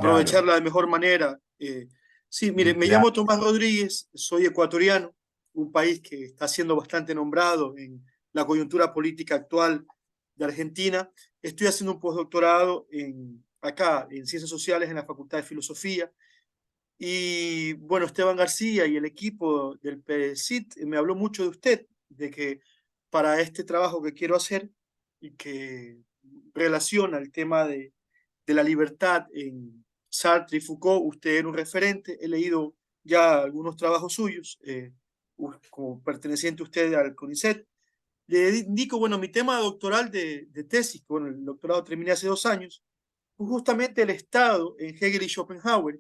Claro, aprovecharla de mejor manera. Sí, mire, me claro. llamo Tomás Rodríguez, soy ecuatoriano, un país que está siendo bastante nombrado en la coyuntura política actual de Argentina. Estoy haciendo un postdoctorado acá en Ciencias Sociales en la Facultad de Filosofía. Y bueno, Esteban García y el equipo del PCIT me habló mucho de usted, de que para este trabajo que quiero hacer y que relaciona el tema de la libertad en Sartre y Foucault, usted era un referente. He leído ya algunos trabajos suyos, como perteneciente usted al CONICET. Le indico, bueno, mi tema doctoral de tesis, bueno, el doctorado terminé hace 2 años, fue justamente el Estado en Hegel y Schopenhauer.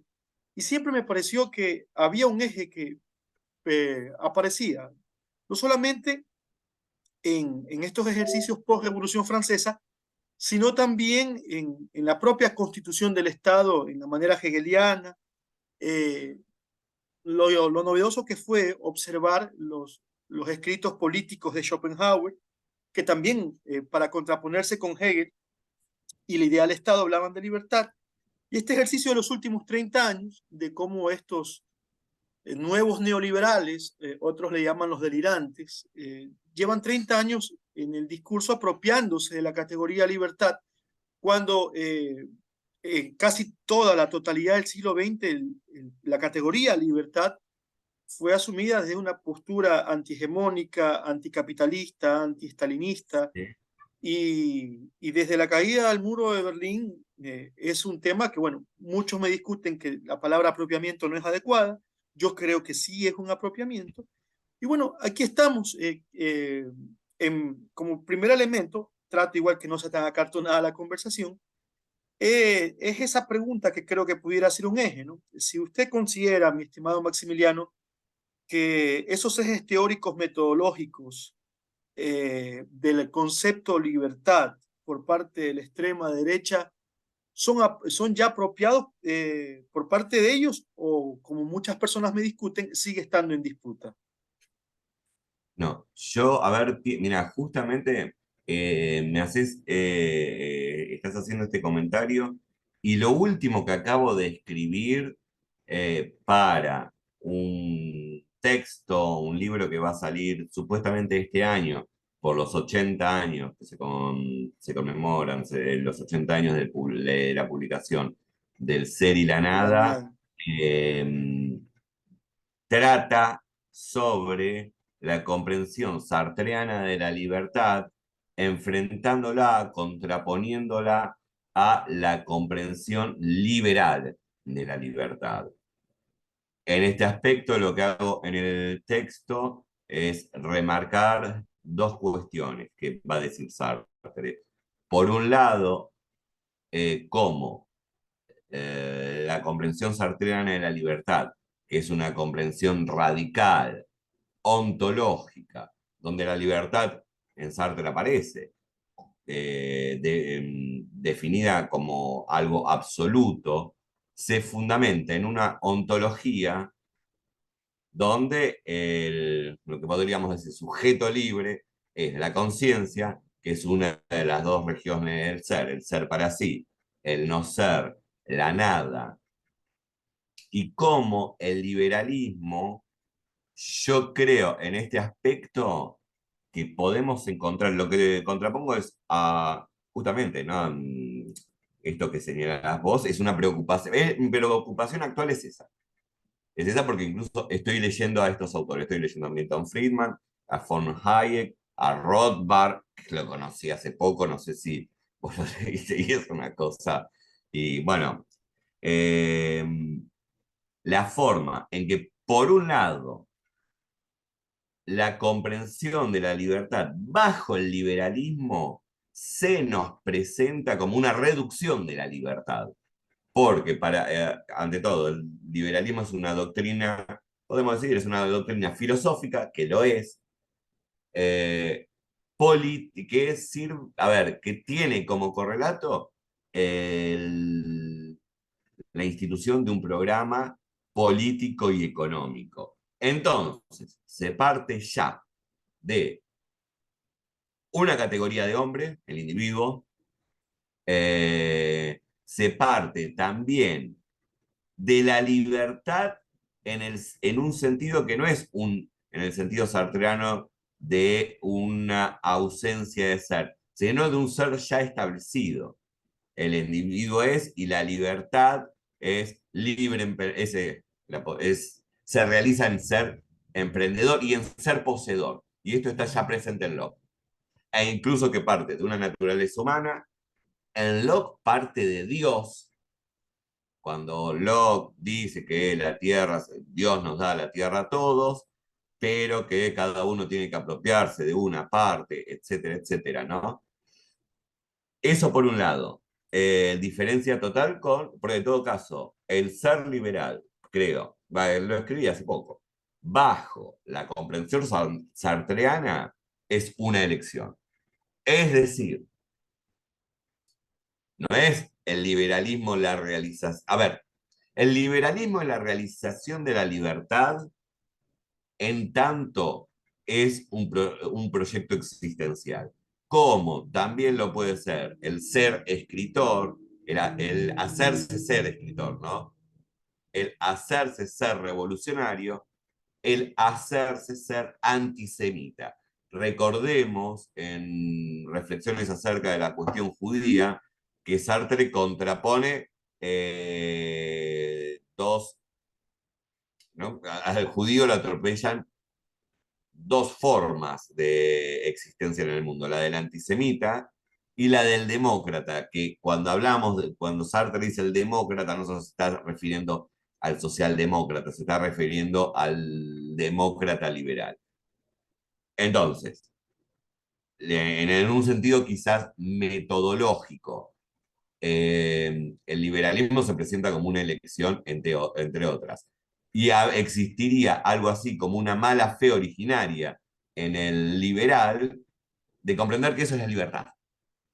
Y siempre me pareció que había un eje que aparecía, no solamente en estos ejercicios post-revolución francesa, sino también en la propia constitución del Estado, en la manera hegeliana. eh, lo novedoso que fue observar los escritos políticos de Schopenhauer, que también para contraponerse con Hegel y la idea del Estado hablaban de libertad. Y este ejercicio de los últimos 30 años, de cómo estos nuevos neoliberales, otros le llaman los delirantes, llevan 30 años en el discurso apropiándose de la categoría libertad, cuando casi toda la totalidad del siglo XX la categoría libertad fue asumida desde una postura antihegemónica, anticapitalista, antiestalinista, Sí. y desde la caída del muro de Berlín es un tema que, bueno, muchos me discuten que la palabra apropiamiento no es adecuada. Yo creo que sí es un apropiamiento. Y bueno, aquí estamos. Como primer elemento, trato igual que no sea tan acartonada la conversación, es esa pregunta que creo que pudiera ser un eje, ¿no? Si usted considera, mi estimado Maximiliano, que esos ejes teóricos metodológicos del concepto libertad por parte de la extrema derecha son ya apropiados por parte de ellos, o como muchas personas me discuten, sigue estando en disputa. No, yo, a ver, mira, justamente estás haciendo este comentario y lo último que acabo de escribir para un texto, un libro que va a salir supuestamente este año, por los 80 años que se conmemoran, los 80 años de la publicación del Ser y la De la Nada, nada. eh, trata sobre la comprensión sartreana de la libertad, enfrentándola, contraponiéndola a la comprensión liberal de la libertad. En este aspecto, lo que hago en el texto es remarcar dos cuestiones que va a decir Sartre. Por un lado, cómo la comprensión sartreana de la libertad, que es una comprensión radical, ontológica, donde la libertad en Sartre aparece, definida como algo absoluto, se fundamenta en una ontología donde lo que podríamos decir sujeto libre es la conciencia, que es una de las dos regiones del ser, el ser para sí, el no ser, la nada, y cómo el liberalismo, yo creo en este aspecto que podemos encontrar, lo que contrapongo es justamente, ¿no? Esto que señalas vos es una preocupación, mi preocupación actual es esa. Es esa porque incluso estoy leyendo a estos autores, estoy leyendo a Milton Friedman, a von Hayek, a Rothbard, que lo conocí hace poco, no sé si vos lo leíste, y es una cosa. Y bueno, eh, la forma en que, por un lado, la comprensión de la libertad bajo el liberalismo se nos presenta como una reducción de la libertad. Porque, ante todo, el liberalismo es una doctrina, podemos decir, es una doctrina filosófica, que lo es, eh, a ver, que tiene como correlato el, la institución de un programa político y económico. Entonces, se parte ya de una categoría de hombre, el individuo, se parte también de la libertad en un sentido que no es en el sentido sartreano de una ausencia de ser, sino de un ser ya establecido. El individuo es y la libertad es libre, se realiza en ser emprendedor y en ser poseedor. Y esto está ya presente en Locke. E incluso que parte de una naturaleza humana, en Locke parte de Dios. Cuando Locke dice que la tierra, Dios nos da la tierra a todos, pero que cada uno tiene que apropiarse de una parte, etcétera, etcétera, ¿no? Eso por un lado. Diferencia total con, porque en todo caso, el ser liberal, creo, lo escribí hace poco, bajo la comprensión sartreana, es una elección. Es decir, no es el liberalismo la realización. A ver, el liberalismo es la realización de la libertad en tanto es un proyecto existencial. Como también lo puede ser el ser escritor, el hacerse ser escritor, ¿no? El hacerse ser revolucionario, el hacerse ser antisemita. Recordemos en reflexiones acerca de la cuestión judía que Sartre contrapone dos, ¿no? Al judío lo atropellan dos formas de existencia en el mundo, la del antisemita y la del demócrata, que cuando Sartre dice el demócrata, no se está refiriendo al socialdemócrata, se está refiriendo al demócrata liberal. Entonces, en un sentido quizás metodológico, el liberalismo se presenta como una elección entre otras. Y existiría algo así como una mala fe originaria en el liberal de comprender que eso es la libertad.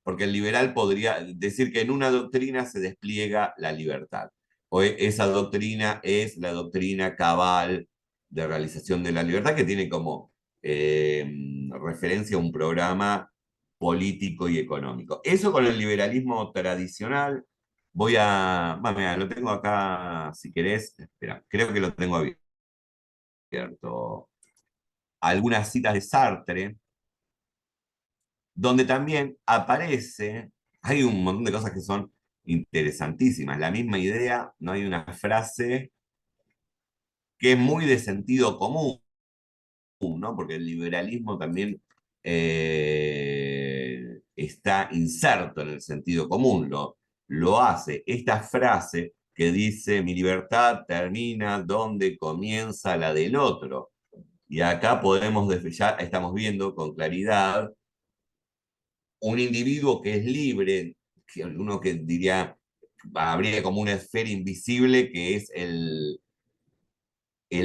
Porque el liberal podría decir que en una doctrina se despliega la libertad. O esa doctrina es la doctrina cabal de realización de la libertad que tiene como referencia un programa político y económico. Eso con el liberalismo tradicional, bueno, mira, lo tengo acá, si querés, espera, creo que lo tengo abierto. Algunas citas de Sartre, donde también aparece, hay un montón de cosas que son interesantísimas. La misma idea, no hay una frase que es muy de sentido común, ¿no? Porque el liberalismo también está inserto en el sentido común, lo hace. Esta frase que dice, mi libertad termina donde comienza la del otro. Y acá ya estamos viendo con claridad un individuo que es libre, que uno que diría, habría como una esfera invisible que es el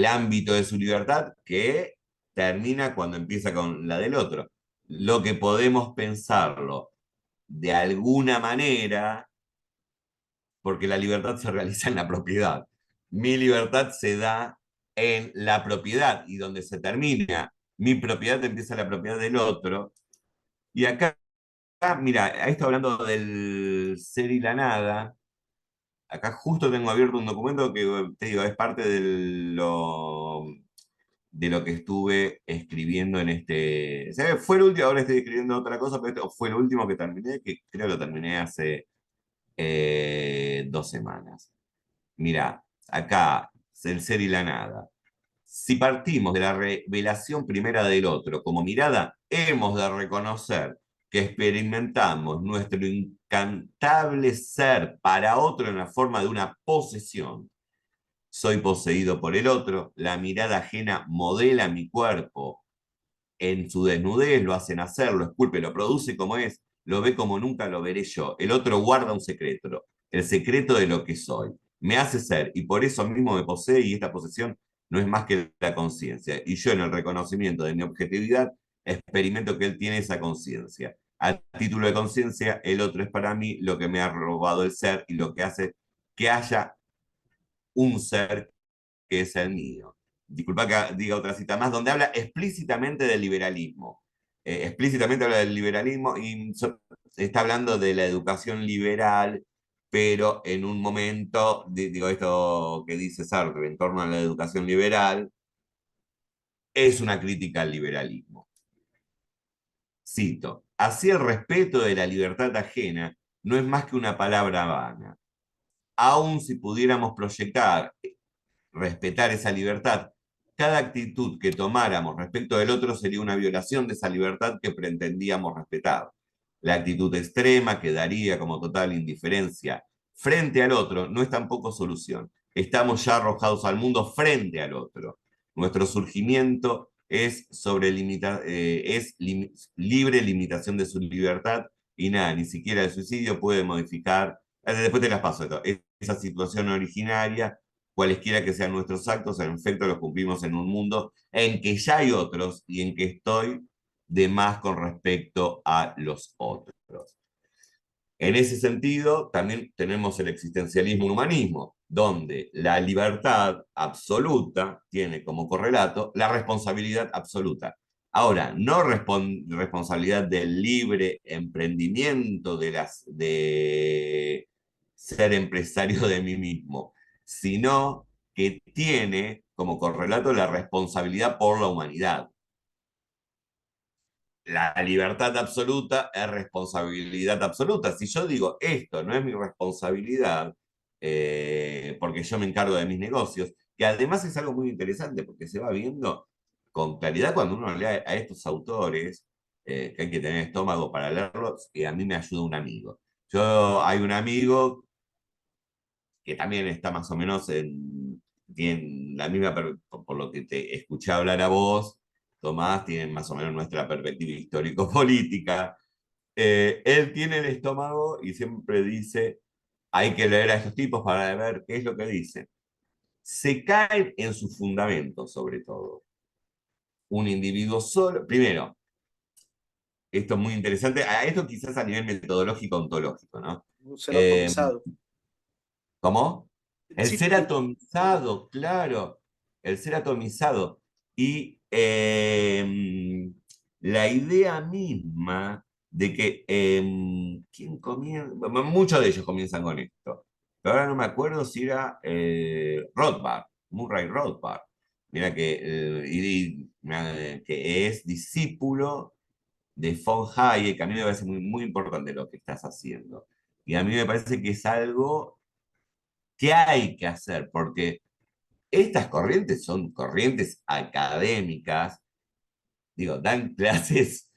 ámbito de su libertad, que termina cuando empieza con la del otro. Lo que podemos pensarlo de alguna manera, porque la libertad se realiza en la propiedad. Mi libertad se da en la propiedad y donde se termina mi propiedad empieza la propiedad del otro. Y acá, mira, ahí está hablando del ser y la nada. Acá justo tengo abierto un documento que te digo, es parte de lo que estuve escribiendo en este. O sea, fue el último, ahora estoy escribiendo otra cosa, pero esto fue el último que terminé, que creo que lo terminé hace 2 semanas. Mira, acá, el ser y la nada. Si partimos de la revelación primera del otro como mirada, hemos de reconocer que experimentamos nuestro incantable ser para otro en la forma de una posesión. Soy poseído por el otro, la mirada ajena modela mi cuerpo en su desnudez, lo hace nacer, lo esculpe, lo produce como es, lo ve como nunca lo veré yo. El otro guarda un secreto, el secreto de lo que soy. Me hace ser y por eso mismo me posee y esta posesión no es más que la conciencia. Y yo en el reconocimiento de mi objetividad experimento que él tiene esa conciencia. A título de conciencia, el otro es para mí lo que me ha robado el ser y lo que hace que haya un ser que es el mío. Disculpa que diga otra cita más, donde habla explícitamente del liberalismo. Explícitamente habla del liberalismo y está hablando de la educación liberal pero en un momento, digo esto que dice Sartre en torno a la educación liberal, es una crítica al liberalismo. Cito, así el respeto de la libertad ajena no es más que una palabra vana. Aun si pudiéramos proyectar, respetar esa libertad, cada actitud que tomáramos respecto del otro sería una violación de esa libertad que pretendíamos respetar. La actitud extrema quedaría como total indiferencia frente al otro, no es tampoco solución. Estamos ya arrojados al mundo frente al otro. Nuestro surgimiento es, libre limitación de su libertad y nada, ni siquiera el suicidio puede modificar, después te las paso, esa situación originaria, cualesquiera que sean nuestros actos, en efecto los cumplimos en un mundo en que ya hay otros y en que estoy de más con respecto a los otros. En ese sentido, también tenemos el existencialismo y humanismo, donde la libertad absoluta tiene como correlato la responsabilidad absoluta. Ahora, no responsabilidad del libre emprendimiento de ser empresario de mí mismo, sino que tiene como correlato la responsabilidad por la humanidad. La libertad absoluta es responsabilidad absoluta. Si yo digo esto no es mi responsabilidad, porque yo me encargo de mis negocios, que además es algo muy interesante porque se va viendo con claridad cuando uno lee a estos autores, que hay que tener estómago para leerlos, y a mí me ayuda un amigo. Hay un amigo que también está más o menos tiene la misma, por lo que te escuché hablar a vos, Tomás, tienen más o menos nuestra perspectiva histórico-política. Él tiene el estómago y siempre dice, hay que leer a estos tipos para ver qué es lo que dicen. Se caen en sus fundamentos, sobre todo. Un individuo solo, primero, esto es muy interesante, a esto quizás a nivel metodológico, ontológico, ¿no? Un ser Eh, atomizado. ¿Cómo? El Sí, ser atomizado, claro, el ser atomizado. Y la idea misma de que, ¿quién comienza? Bueno, muchos de ellos comienzan con esto, pero ahora no me acuerdo si era Rothbard, Murray Rothbard, mira que es discípulo de von Hayek, que a mí me parece muy, muy importante lo que estás haciendo. Y a mí me parece que es algo que hay que hacer, porque estas corrientes son corrientes académicas, digo, dan clases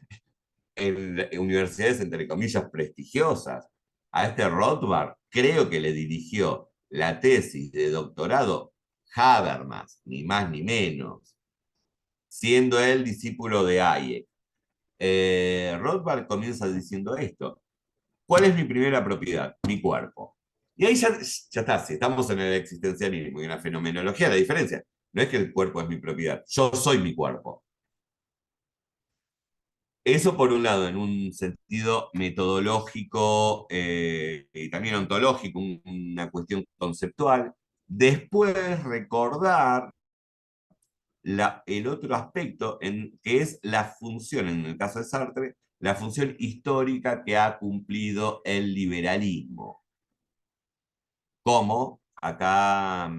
en universidades, entre comillas, prestigiosas. A este Rothbard creo que le dirigió la tesis de doctorado Habermas, ni más ni menos, siendo él discípulo de Hayek. Rothbard comienza diciendo esto: ¿cuál es mi primera propiedad? Mi cuerpo. Y ahí ya está, si estamos en el existencialismo y en la fenomenología, la diferencia no es que el cuerpo es mi propiedad, yo soy mi cuerpo. Eso por un lado, en un sentido metodológico y también ontológico, una cuestión conceptual. Después recordar el otro aspecto, que es la función, en el caso de Sartre, la función histórica que ha cumplido el liberalismo. Como acá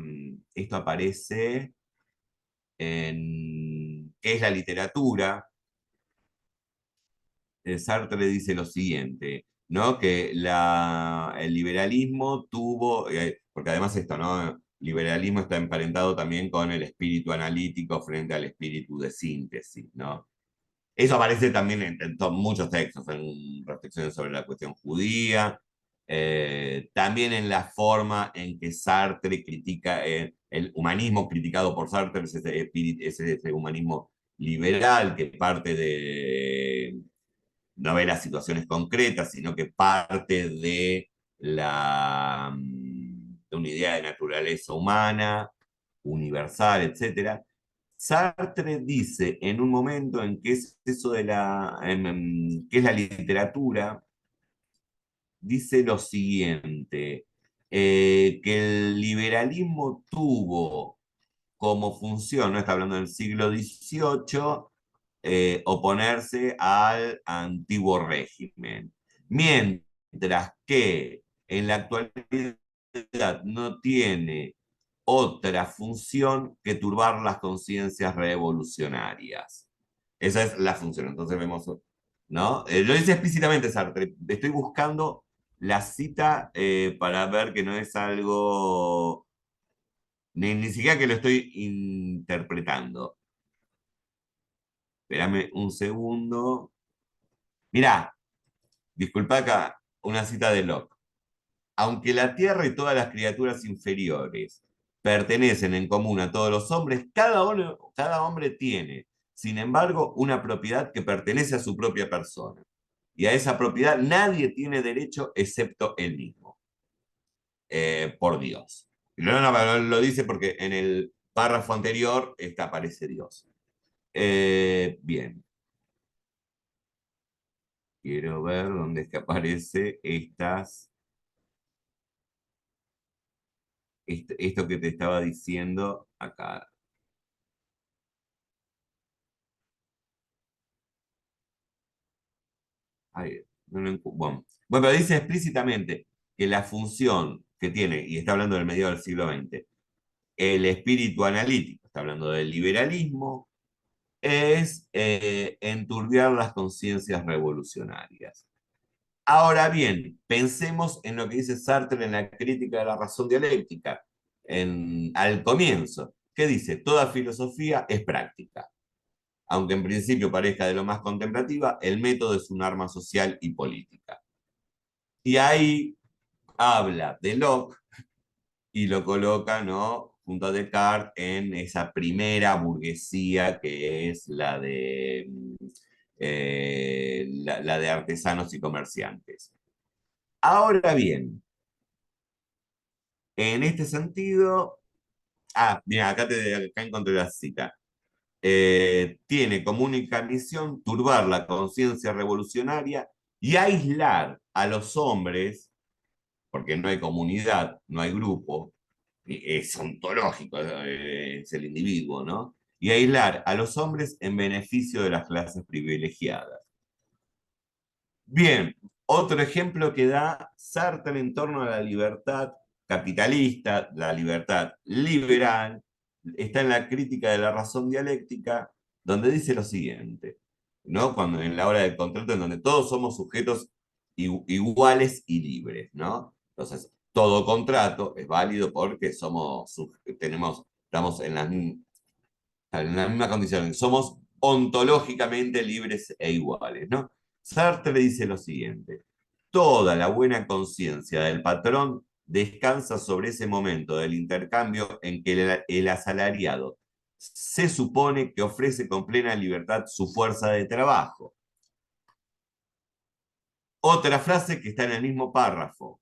esto aparece en ¿qué es la literatura? Sartre dice lo siguiente, ¿no? Que el liberalismo tuvo, porque además esto, ¿no? Liberalismo está emparentado también con el espíritu analítico frente al espíritu de síntesis, ¿no? Eso aparece también en muchos textos, en reflexiones sobre la cuestión judía, también en la forma en que Sartre critica, el humanismo criticado por Sartre es ese humanismo liberal que parte de no ve las situaciones concretas, sino que parte de una idea de naturaleza humana, universal, etcétera. Sartre dice en un momento en que es eso de que es la literatura, dice lo siguiente, que el liberalismo tuvo como función, no está hablando del siglo XVIII, oponerse al antiguo régimen, mientras que en la actualidad no tiene otra función que turbar las conciencias revolucionarias. Esa es la función. Entonces vemos, ¿no? Lo dice explícitamente Sartre. Estoy buscando la cita para ver que no es algo, ni siquiera que lo estoy interpretando. Espérame un segundo. Mirá, disculpa acá, una cita de Locke. Aunque la tierra y todas las criaturas inferiores pertenecen en común a todos los hombres, cada hombre tiene, sin embargo, una propiedad que pertenece a su propia persona. Y a esa propiedad nadie tiene derecho excepto él mismo, por Dios. Lo dice porque en el párrafo anterior aparece Dios. Bien, quiero ver dónde es que aparece esto que te estaba diciendo acá. Ay, bueno, pero dice explícitamente que la función que tiene, y está hablando del mediado del siglo XX, el espíritu analítico, está hablando del liberalismo, es enturbiar las conciencias revolucionarias. Ahora bien, pensemos en lo que dice Sartre en la crítica de la razón dialéctica, al comienzo, que dice, toda filosofía es práctica. Aunque en principio parezca de lo más contemplativa, el método es un arma social y política. Y ahí habla de Locke y lo coloca, ¿no?, junto a Descartes en esa primera burguesía que es la de artesanos y comerciantes. Ahora bien, en este sentido, mira, acá encontré la cita. Tiene como única misión turbar la conciencia revolucionaria y aislar a los hombres, porque no hay comunidad, no hay grupo, es ontológico, es el individuo, ¿no? Y aislar a los hombres en beneficio de las clases privilegiadas. Bien, otro ejemplo que da Sartre en torno a la libertad capitalista, la libertad liberal, está en la crítica de la razón dialéctica, donde dice lo siguiente, ¿no? Cuando en la hora del contrato, en donde todos somos sujetos iguales y libres, ¿no? Entonces, todo contrato es válido porque estamos en la misma condición, somos ontológicamente libres e iguales, ¿no? Sartre dice lo siguiente: toda la buena conciencia del patrón descansa sobre ese momento del intercambio en que el asalariado se supone que ofrece con plena libertad su fuerza de trabajo. Otra frase que está en el mismo párrafo,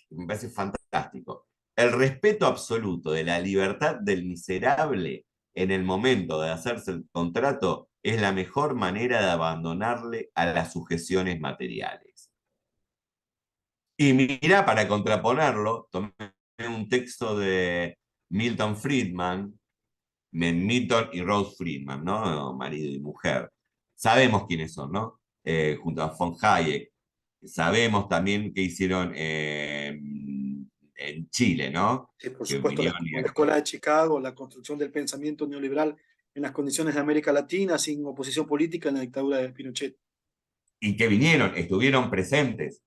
me parece fantástico: el respeto absoluto de la libertad del miserable en el momento de hacerse el contrato es la mejor manera de abandonarle a las sujeciones materiales. Y mira, para contraponerlo, tomé un texto de Milton Friedman, Milton y Rose Friedman, ¿no? Marido y mujer. Sabemos quiénes son, ¿no? Junto a von Hayek. Sabemos también qué hicieron en Chile, ¿no? Sí, por Que supuesto, vinieron y la Escuela de Chicago, la construcción del pensamiento neoliberal en las condiciones de América Latina, sin oposición política en la dictadura de Pinochet. estuvieron presentes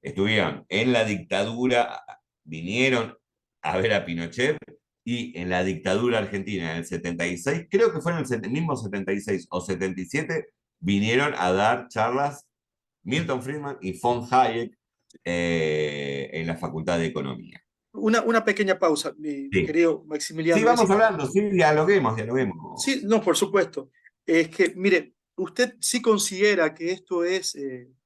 estuvieron en la dictadura, vinieron a ver a Pinochet y en la dictadura argentina en el 76, creo que fue en el mismo 76 o 77, vinieron a dar charlas Milton Friedman y von Hayek en la Facultad de Economía. Una pequeña pausa, mi Sí, querido sí, Maximiliano. vamos hablando, sí, dialoguemos, dialoguemos. Sí, no, por supuesto. Es que, mire, usted sí considera que esto es,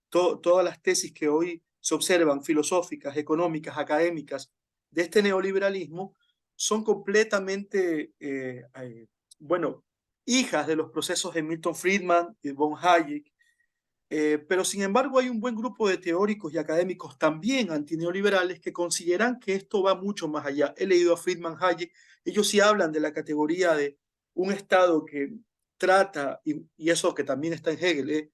todas las tesis que hoy se observan, filosóficas, económicas, académicas, de este neoliberalismo, son completamente, bueno, hijas de los procesos de Milton Friedman y von Hayek, pero sin embargo hay un buen grupo de teóricos y académicos también antineoliberales que consideran que esto va mucho más allá. He leído a Friedman, Hayek, ellos sí hablan de la categoría de un Estado que trata, y eso que también está en Hegel,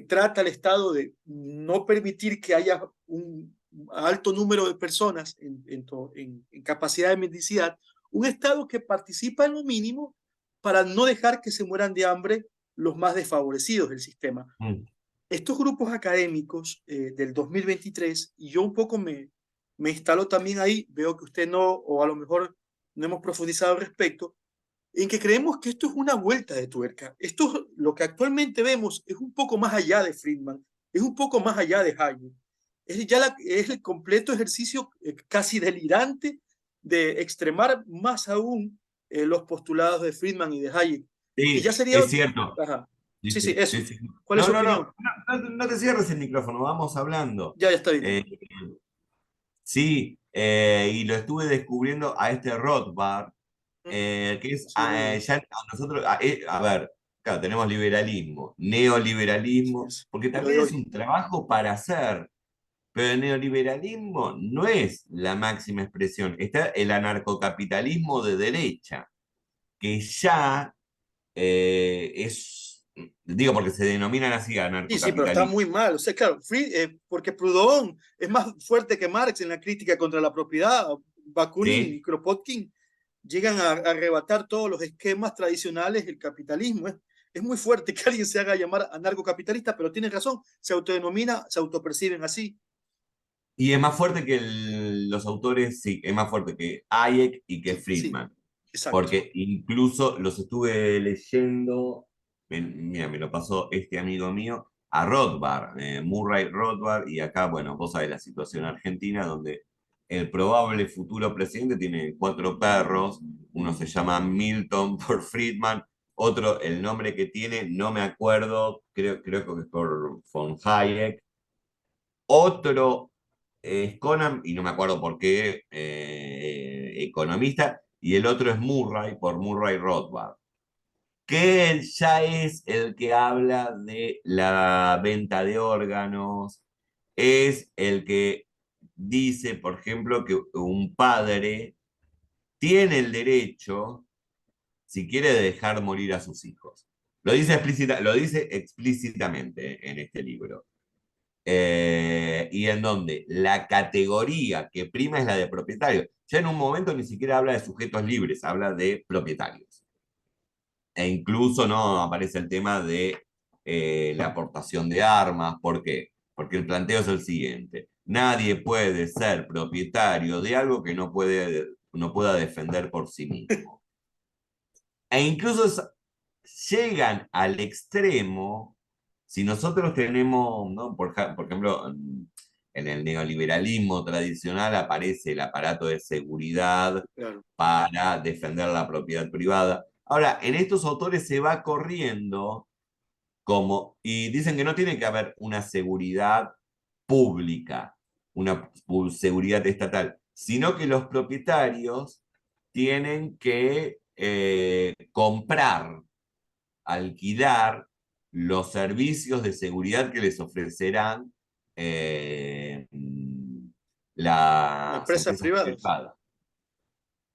trata al Estado de no permitir que haya un alto número de personas en capacidad de mendicidad, un Estado que participa en lo mínimo para no dejar que se mueran de hambre los más desfavorecidos del sistema. Mm. Estos grupos académicos del 2023, y yo un poco me instalo también ahí, veo que usted no, o a lo mejor no hemos profundizado al respecto, en que creemos que esto es una vuelta de tuerca. Esto, lo que actualmente vemos, es un poco más allá de Friedman, es un poco más allá de Hayek. Es el completo ejercicio casi delirante de extremar más aún los postulados de Friedman y de Hayek. Y Sí, ya sería... es cierto. Ajá. Sí, Sí, sí, sí, sí, eso. sí. ¿Cuál es No, su no, no, opinión? no, no te cierres el micrófono, vamos hablando. Ya está bien. Eh, sí, y lo estuve descubriendo a este Rothbard, que es, Sí, muy bueno. ya a nosotros, a ver, claro, tenemos liberalismo, Sí, neoliberalismo, porque lo también de es hoy. un trabajo para hacer, pero el neoliberalismo no es la máxima expresión, está el anarcocapitalismo de derecha, que ya es, digo porque se denominan así Sí, sí, pero está anarcocapitalismo. muy mal. O sea, claro, porque Proudhon es más fuerte que Marx en la crítica contra la propiedad. Bakunin y ¿Sí? Kropotkin llegan a arrebatar todos los esquemas tradicionales del capitalismo. Es muy fuerte que alguien se haga llamar anarcocapitalista, pero tiene razón, se autodenomina, se autoperciben así. Y es más fuerte que los autores, sí, es más fuerte que Hayek y que Sí, sí, Friedman, exacto. porque incluso los estuve leyendo, mira, me lo pasó este amigo mío, a Rothbard, Murray Rothbard, y acá, bueno, vos sabés la situación argentina, donde el probable futuro presidente tiene 4 perros, uno se llama Milton por Friedman, otro, el nombre que tiene, no me acuerdo, creo que es por von Hayek, otro es Conan, y no me acuerdo por qué, economista, y el otro es Murray, por Murray Rothbard, que él ya es el que habla de la venta de órganos, es el que dice, por ejemplo, que un padre tiene el derecho, si quiere, de dejar morir a sus hijos. Lo dice explícitamente en este libro. Y en donde la categoría que prima es la de propietario. Ya en un momento ni siquiera habla de sujetos libres, habla de propietarios. E incluso no aparece el tema de la aportación de armas. ¿Por qué? Porque el planteo es el siguiente. Nadie puede ser propietario de algo que no pueda defender por sí mismo. E incluso llegan al extremo, si nosotros tenemos, ¿no? Por ejemplo, en el neoliberalismo tradicional aparece el aparato de seguridad Claro. para defender la propiedad privada. Ahora, en estos autores se va corriendo como, y dicen que no tiene que haber una seguridad pública, una seguridad estatal, sino que los propietarios tienen que comprar, alquilar los servicios de seguridad que les ofrecerán eh, las Empresas empresas privadas. privadas.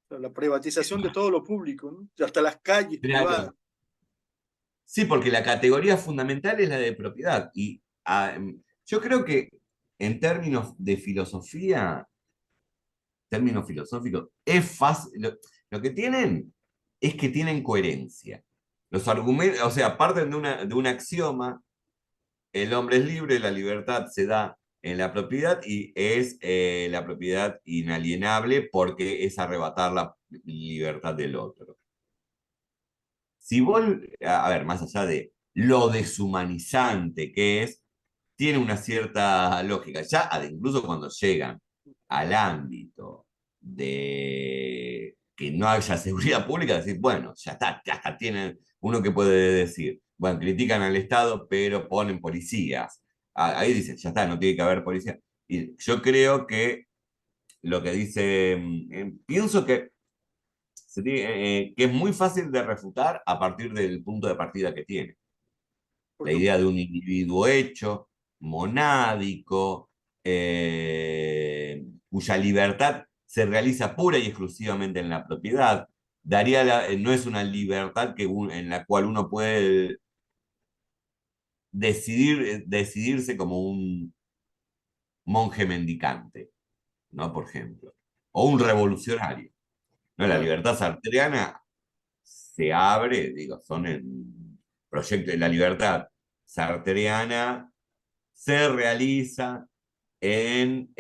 La privatización de todo lo público, ¿no? Hasta las calles privadas. Claro. Sí, porque la categoría fundamental es la de propiedad. Y yo creo que en términos filosóficos, es fácil. Lo que tienen es que tienen coherencia. Los argumentos, o sea, parten de un axioma: el hombre es libre, la libertad se da en la propiedad y es la propiedad inalienable porque es arrebatar la libertad del otro. Si vos, a ver, más allá de lo deshumanizante que es, tiene una cierta lógica. Ya incluso cuando llegan al ámbito de que no haya seguridad pública, decir, bueno, ya está, tienen uno que puede decir, bueno, critican al Estado, pero ponen policías. Ahí dicen, ya está, no tiene que haber policía. Y yo creo que lo que dice, pienso que que es muy fácil de refutar a partir del punto de partida que tiene. La Porque idea de un individuo hecho, monádico, cuya libertad se realiza pura y exclusivamente en la propiedad. No es una libertad en la cual uno puede decidirse como un monje mendicante, ¿no? Por ejemplo, o un Claro, revolucionario. ¿No? La claro. libertad sartreana se abre, digo, son el proyecto de la libertad sartreana, se realiza en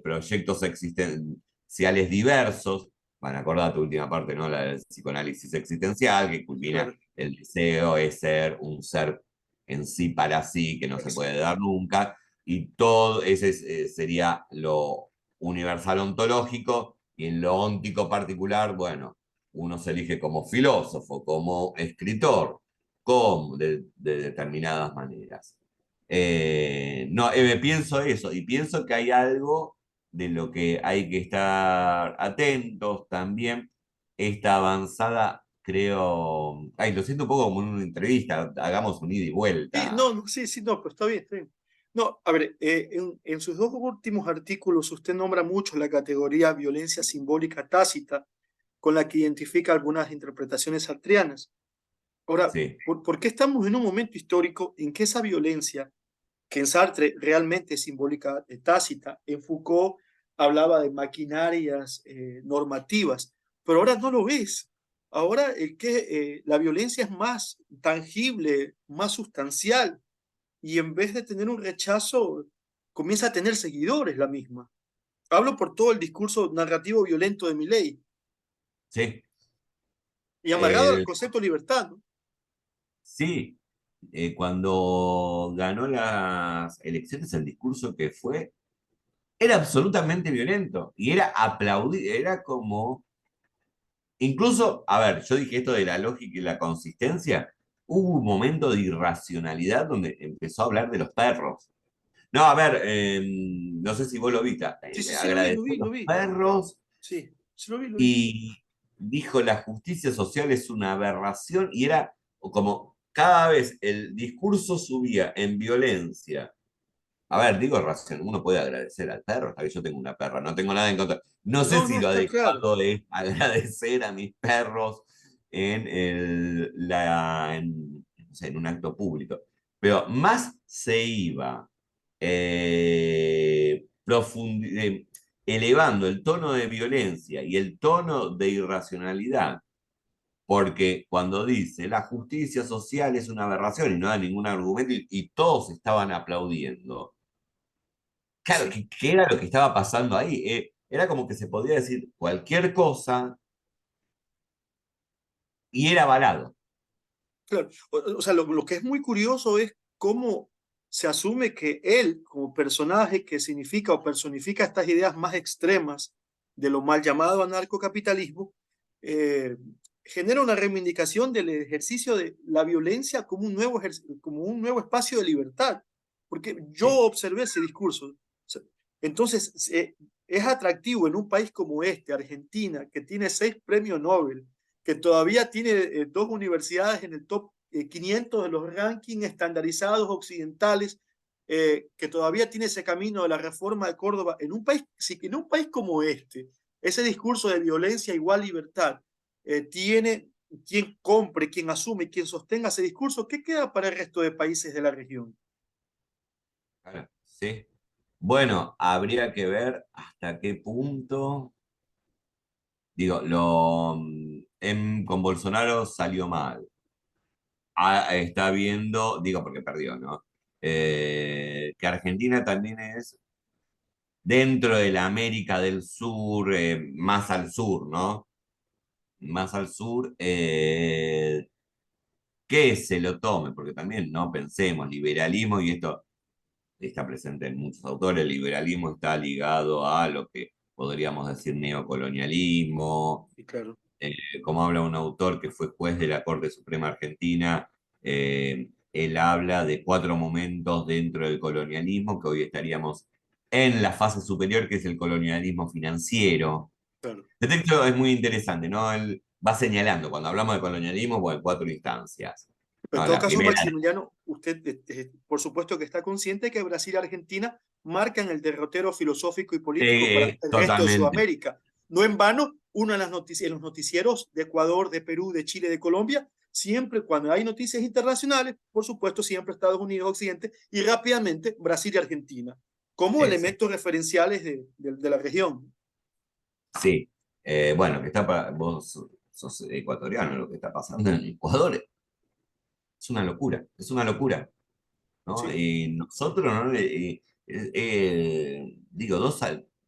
proyectos existenciales diversos. Van a acordar tu última parte, ¿no? La del psicoanálisis existencial, que culmina Claro, el deseo es ser un ser en sí para sí, que no se puede dar nunca, y todo ese sería lo universal ontológico, y en lo óntico particular, bueno, uno se elige como filósofo, como escritor, como de determinadas maneras. No, pienso eso, y pienso que hay algo de lo que hay que estar atentos también. Esta avanzada, creo, ay, lo siento un poco como en una entrevista, hagamos un ida y sí, vuelta. no, no, sí, sí, no, pero está bien, está bien. No, a ver, en sus dos últimos artículos usted nombra mucho la categoría violencia simbólica tácita, con la que identifica algunas interpretaciones sartreanas. Ahora, Sí, ¿por qué estamos en un momento histórico en que esa violencia, que en Sartre realmente es simbólica tácita, en Foucault hablaba de maquinarias normativas, pero ahora no lo ves? Ahora la violencia es más tangible, más sustancial, y en vez de tener un rechazo, comienza a tener seguidores la misma. Hablo por todo el discurso narrativo violento de Milei sí. y amarrado al El- concepto de libertad, ¿no? sí, cuando ganó las elecciones, el discurso que fue era absolutamente violento y era aplaudir, era como. Incluso, a ver, yo dije esto de la lógica y la consistencia. Hubo un momento de irracionalidad donde empezó a hablar de los perros. No, a ver, no sé si vos lo viste. Sí, sí, sí, lo vi, lo Agradeció vi, a lo los vi. perros Sí, sí, lo vi, lo vi. y dijo la justicia social es una aberración y era como cada vez el discurso subía en violencia. A ver, digo ración, uno puede agradecer al perro, hasta que yo tengo una perra, no tengo nada en contra. No sé No, si no, lo está claro. adecuado es agradecer a mis perros no sé, en un acto público, pero más se iba elevando el tono de violencia y el tono de irracionalidad, porque cuando dice la justicia social es una aberración y no da ningún argumento y todos estaban aplaudiendo. Claro, Sí, ¿qué era lo que estaba pasando ahí? Era como que se podía decir cualquier cosa y era avalado. claro. O sea, lo que es muy curioso es cómo se asume que él, como personaje que significa o personifica estas ideas más extremas de lo mal llamado anarcocapitalismo, eh, genera una reivindicación del ejercicio de la violencia como como un nuevo espacio de libertad. Porque yo Sí, observé ese discurso. O sea, entonces, es atractivo en un país como este, Argentina, que tiene 6 premios Nobel, que todavía tiene 2 universidades en el top 500 de los rankings estandarizados occidentales, que todavía tiene ese camino de la reforma de Córdoba, en un país como este, ese discurso de violencia igual libertad, tiene quien compre, quien asume, quien sostenga ese discurso. ¿Qué queda para el resto de países de la región? claro, sí. Bueno, habría que ver hasta qué punto, digo, con Bolsonaro salió mal. Está viendo, digo porque perdió, ¿no? Que Argentina también es dentro de la América del Sur, más al sur, ¿no? Más al sur, que se lo tome, porque también no pensemos, liberalismo, y esto está presente en muchos autores, el liberalismo está ligado a lo que podríamos decir neocolonialismo, Sí, claro. como habla un autor que fue juez de la Corte Suprema Argentina, él habla de 4 momentos dentro del colonialismo, que hoy estaríamos en la fase superior, que es el colonialismo financiero. Claro. El texto es muy interesante, ¿no? Él va señalando, cuando hablamos de colonialismo, bueno, 4 instancias. En No, todo la caso, primera, Maximiliano, usted, por supuesto que está consciente que Brasil y Argentina marcan el derrotero filosófico y político para el resto de totalmente. Sudamérica. No en vano, uno en los noticieros de Ecuador, de Perú, de Chile, de Colombia, siempre cuando hay noticias internacionales, por supuesto, siempre Estados Unidos, Occidente y rápidamente Brasil y Argentina, como Eso. elementos referenciales de la región. Sí. Bueno, que está vos sos ecuatoriano, lo que está pasando en Ecuador es una locura, es una locura, ¿no? Sí. Y nosotros, ¿no? Digo,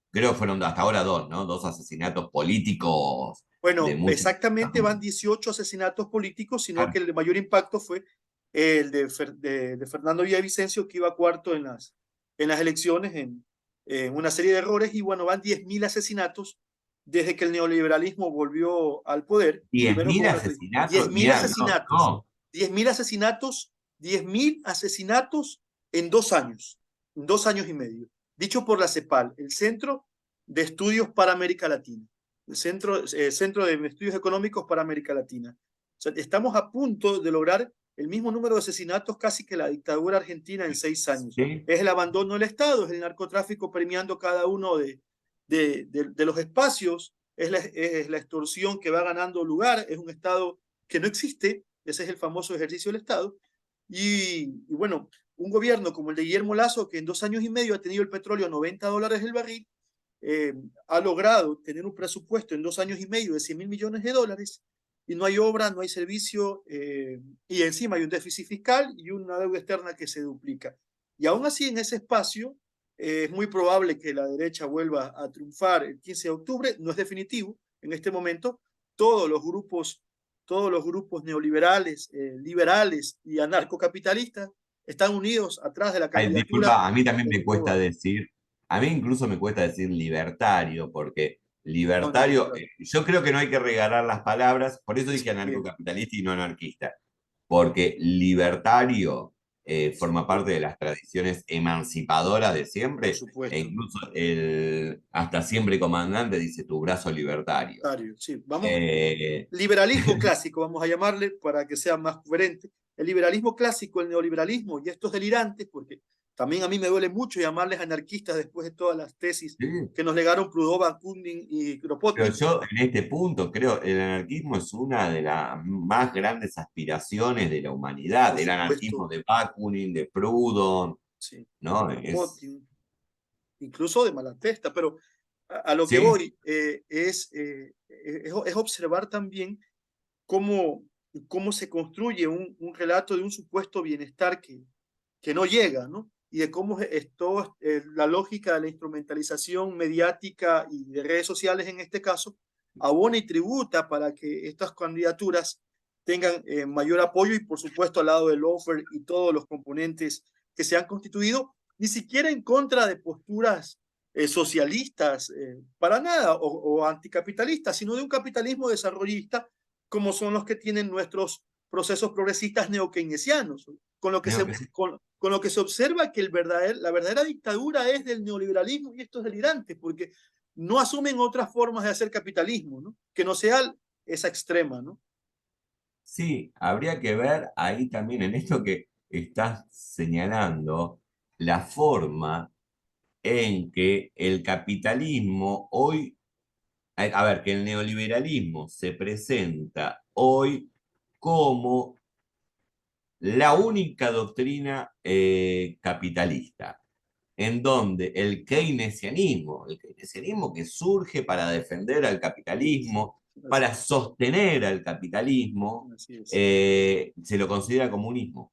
creo que fueron hasta ahora dos, ¿no? Dos asesinatos políticos de Bueno, mucha... exactamente van 18 asesinatos políticos, sino que el mayor impacto fue el de Fernando Villavicencio, que iba cuarto en las elecciones en una serie de errores, y bueno, van 10.000 asesinatos desde que el neoliberalismo volvió al poder. Diez Primero mil con una... asesinatos, 10.000 mira, no, asesinatos, no. 10.000 asesinatos, 10.000 asesinatos en 2 años y medio, dicho por la CEPAL, el Centro de Estudios para América Latina, el Centro de Estudios Económicos para América Latina. O sea, estamos a punto de lograr el mismo número de asesinatos casi que la dictadura argentina en 6 años. ¿Sí? Es el abandono del Estado, es el narcotráfico premiando cada uno de los espacios, es la extorsión que va ganando lugar, es un Estado que no existe, ese es el famoso ejercicio del Estado. Y bueno, un gobierno como el de Guillermo Lazo, que en 2 años y medio ha tenido el petróleo a $90 el barril, ha logrado tener un presupuesto en 2 años y medio de 100.000 millones de dólares y no hay obra, no hay servicio y encima hay un déficit fiscal y una deuda externa que se duplica. Y aún así en ese espacio es muy probable que la derecha vuelva a triunfar el 15 de octubre, no es definitivo en este momento, todos los grupos, todos los grupos neoliberales, liberales y anarcocapitalistas están unidos atrás de la Ay, candidatura disculpa, a mí también de me Nicolás cuesta Maduro. decir, a mí incluso me cuesta decir libertario, porque No, no, libertario, claro. yo creo que no hay que regalar las palabras, por eso dije Sí, anarcocapitalista y no anarquista, porque libertario sí, forma parte de las tradiciones emancipadoras de por siempre, e supuesto. incluso el hasta siempre comandante dice tu brazo libertario. Sí, vamos, Eh, liberalismo clásico, vamos a llamarle para que sea más coherente. El liberalismo clásico, el neoliberalismo y estos delirantes, porque también a mí me duele mucho llamarles anarquistas después de todas las tesis sí, que nos legaron Prudhovan, Kundin y pero Kropotkin. yo en este punto creo el anarquismo es una de las más grandes aspiraciones de la humanidad, Por el anarquismo supuesto, de Bakunin, de Proudhon, sí, de ¿no? Kropotkin, incluso de Malatesta, pero a lo que Sí, voy es observar también cómo, cómo se construye un relato de un supuesto bienestar que no llega, ¿no? Y de cómo esto, la lógica de la instrumentalización mediática y de redes sociales en este caso, abona y tributa para que estas candidaturas tengan mayor apoyo y por supuesto al lado del offer y todos los componentes que se han constituido, ni siquiera en contra de posturas socialistas, para nada, o anticapitalistas, sino de un capitalismo desarrollista como son los que tienen nuestros procesos progresistas neokeynesianos, con lo que creo se, que sí. con lo que se observa que la verdadera dictadura es del neoliberalismo y esto es delirante, porque no asumen otras formas de hacer capitalismo, ¿no? Que no sea esa extrema, ¿no? Sí, habría que ver ahí también en esto que estás señalando, la forma en que el capitalismo hoy, a ver, que el neoliberalismo se presenta hoy como la única doctrina capitalista, en donde el keynesianismo que surge para defender al capitalismo, Así, para sostener al capitalismo, así es. se lo considera comunismo.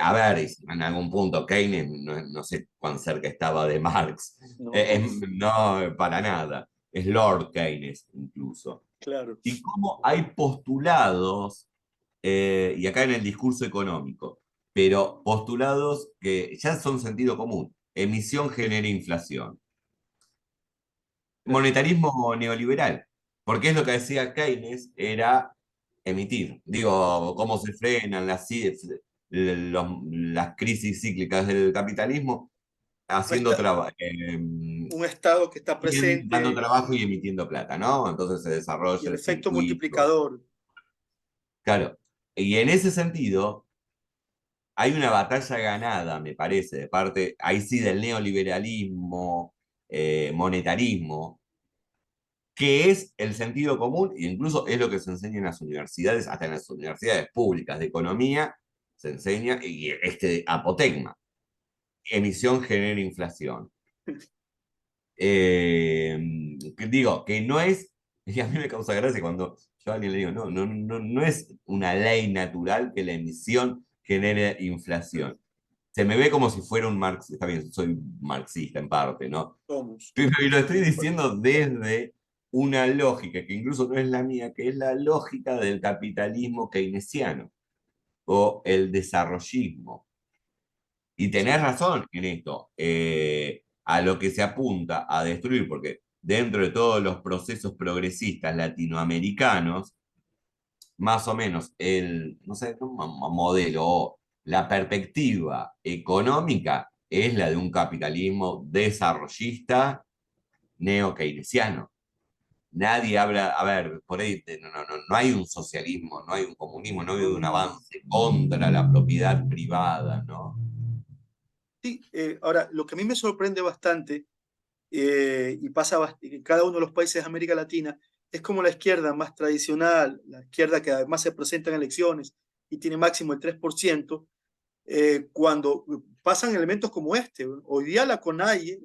A ver, en algún punto Keynes, no, no sé cuán cerca estaba de Marx, No, no, no, para nada, es Lord Keynes incluso. claro. Y cómo hay postulados y acá en el discurso económico, pero postulados que ya son sentido común. Emisión genera inflación. Claro. Monetarismo neoliberal, porque es lo que decía Keynes, era emitir. Digo, cómo se frenan las crisis cíclicas del capitalismo, Un, haciendo esta, trabajo. un Estado que está Dando presente trabajo y emitiendo plata, ¿no? Entonces se y desarrolla el el efecto circuito. multiplicador. Claro. Y en ese sentido, hay una batalla ganada, me parece, de parte, ahí sí, del neoliberalismo, monetarismo, que es el sentido común, e incluso es lo que se enseña en las universidades, hasta en las universidades públicas de economía, se enseña, y este apotegma, emisión genera inflación. Digo, que no es, y a mí me causa gracia cuando yo a alguien le digo, no es una ley natural que la emisión genere inflación. Se me ve como si fuera un marxista, está bien, soy marxista en parte, ¿no? Somos. Pero y lo estoy diciendo desde una lógica que incluso no es la mía, que es la lógica del capitalismo keynesiano o el desarrollismo. Y tenés razón en esto, a lo que se apunta a destruir, porque dentro de todos los procesos progresistas latinoamericanos, más o menos el, no sé, un modelo o la perspectiva económica es la de un capitalismo desarrollista neo-keynesiano. Nadie habla, a ver, por ahí no hay un socialismo, no hay un comunismo, no hay un avance contra la propiedad privada, ¿no? Sí, ahora, lo que a mí me sorprende bastante, y pasa en cada uno de los países de América Latina, es como la izquierda más tradicional, la izquierda que además se presenta en elecciones y tiene máximo el 3%, cuando pasan elementos como este. Hoy día la CONAIE,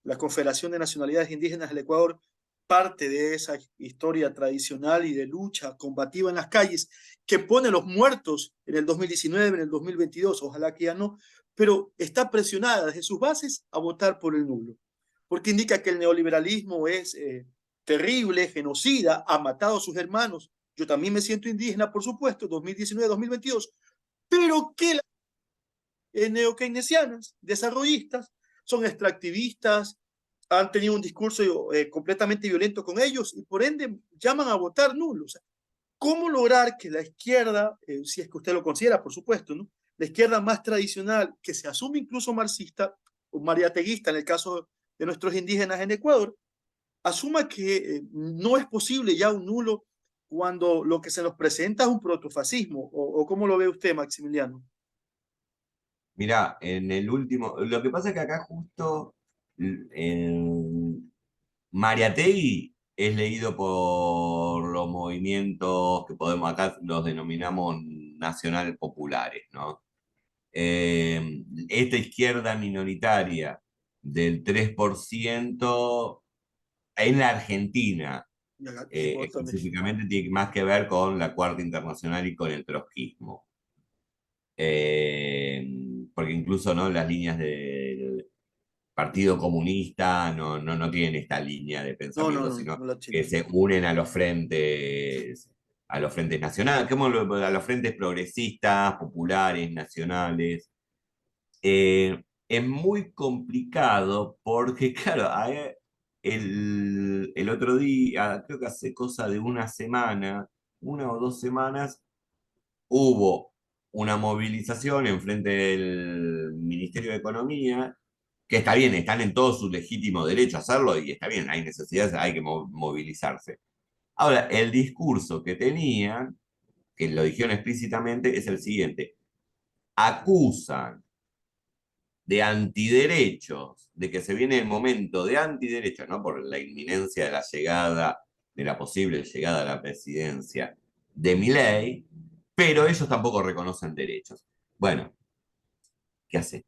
la Confederación de Nacionalidades Indígenas del Ecuador, parte de esa historia tradicional y de lucha combativa en las calles, que pone los muertos en el 2019, en el 2022, ojalá que ya no, pero está presionada desde sus bases a votar por el nulo, porque indica que el neoliberalismo es terrible, genocida, ha matado a sus hermanos. Yo también me siento indígena, por supuesto, 2019, 2022, pero que las neokeynesianas, desarrollistas, son extractivistas, han tenido un discurso completamente violento con ellos y por ende llaman a votar nulo. O sea, ¿cómo lograr que la izquierda, si es que usted lo considera, por supuesto, ¿no? La izquierda más tradicional, que se asume incluso marxista o mariateguista en el caso de nuestros indígenas en Ecuador, asuma que no es posible ya un nulo cuando lo que se nos presenta es un protofascismo? ¿O cómo lo ve usted, Maximiliano? Mirá, en el último, lo que pasa es que acá justo Mariátegui es leído por los movimientos que podemos, acá los denominamos nacional populares, ¿no? Esta izquierda minoritaria del 3% en la Argentina, específicamente, tiene más que ver con la Cuarta Internacional y con el trotskismo. Eh, Porque incluso, ¿no?, las líneas del Partido Comunista no tienen esta línea de No, no, pensamiento, no, sino no la que tiene. se unen a los frentes nacionales, como a los frentes progresistas, populares, nacionales. Es muy complicado porque, claro, el otro día, creo que hace cosa de una semana, 1 o 2 semanas, hubo una movilización en frente del Ministerio de Economía, que está bien, están en todo su legítimo derecho a hacerlo y está bien, hay necesidades, hay que movilizarse. Ahora, el discurso que tenían, que lo dijeron explícitamente, es el siguiente. Acusan de antiderechos, de que se viene el momento de antiderechos, ¿no? Por la inminencia de la llegada, de la posible llegada a la presidencia de Milei, pero ellos tampoco reconocen derechos. Bueno, ¿qué hacemos?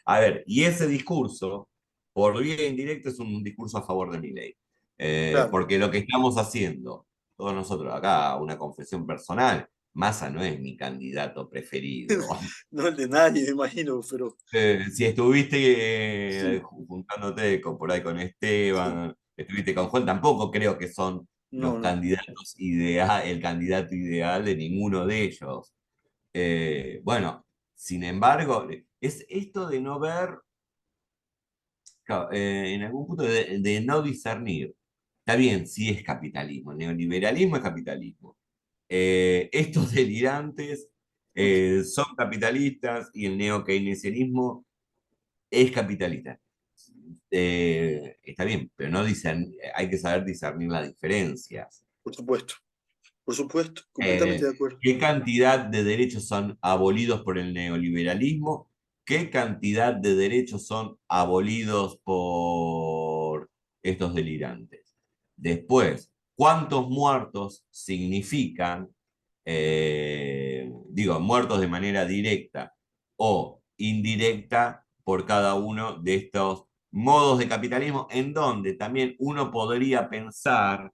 A ver, y ese discurso, por vía indirecta, es un discurso a favor de Milei. Claro. Porque lo que estamos haciendo, todos nosotros acá, una confesión personal, Massa no es mi candidato preferido. No el de nadie, me imagino, pero Si estuviste sí, juntándote por ahí con sí. Esteban, estuviste con Juan, tampoco creo que son No, los no. candidatos el candidato ideal de ninguno de ellos. Bueno, sin embargo, es esto de no ver, claro, en algún punto de no discernir. Está bien, sí es capitalismo, el neoliberalismo es capitalismo. Estos delirantes son capitalistas y el neo-keynesianismo es capitalista. Está bien, pero no hay que saber discernir las diferencias. Por supuesto, completamente Eh, de acuerdo. ¿Qué cantidad de derechos son abolidos por el neoliberalismo? ¿Qué cantidad de derechos son abolidos por estos delirantes. Después, ¿cuántos muertos significan, digo, muertos de manera directa o indirecta por cada uno de estos modos de capitalismo, en donde también uno podría pensar,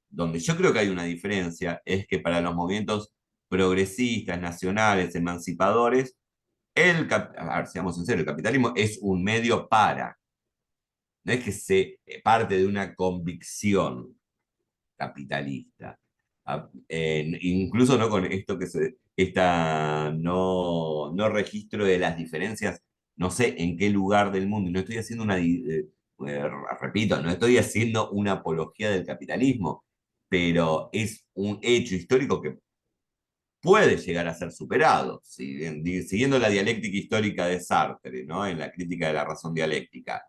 donde yo creo que hay una diferencia, es que para los movimientos progresistas, nacionales, emancipadores, a ver, seamos sinceros, el capitalismo es un medio para, no es que se parte de una convicción capitalista. Incluso no con esto que esta no registro de las diferencias, no sé en qué lugar del mundo, y no estoy haciendo repito, no estoy haciendo una apología del capitalismo, pero es un hecho histórico que puede llegar a ser superado, siguiendo la dialéctica histórica de Sartre, ¿no? En la crítica de la razón dialéctica,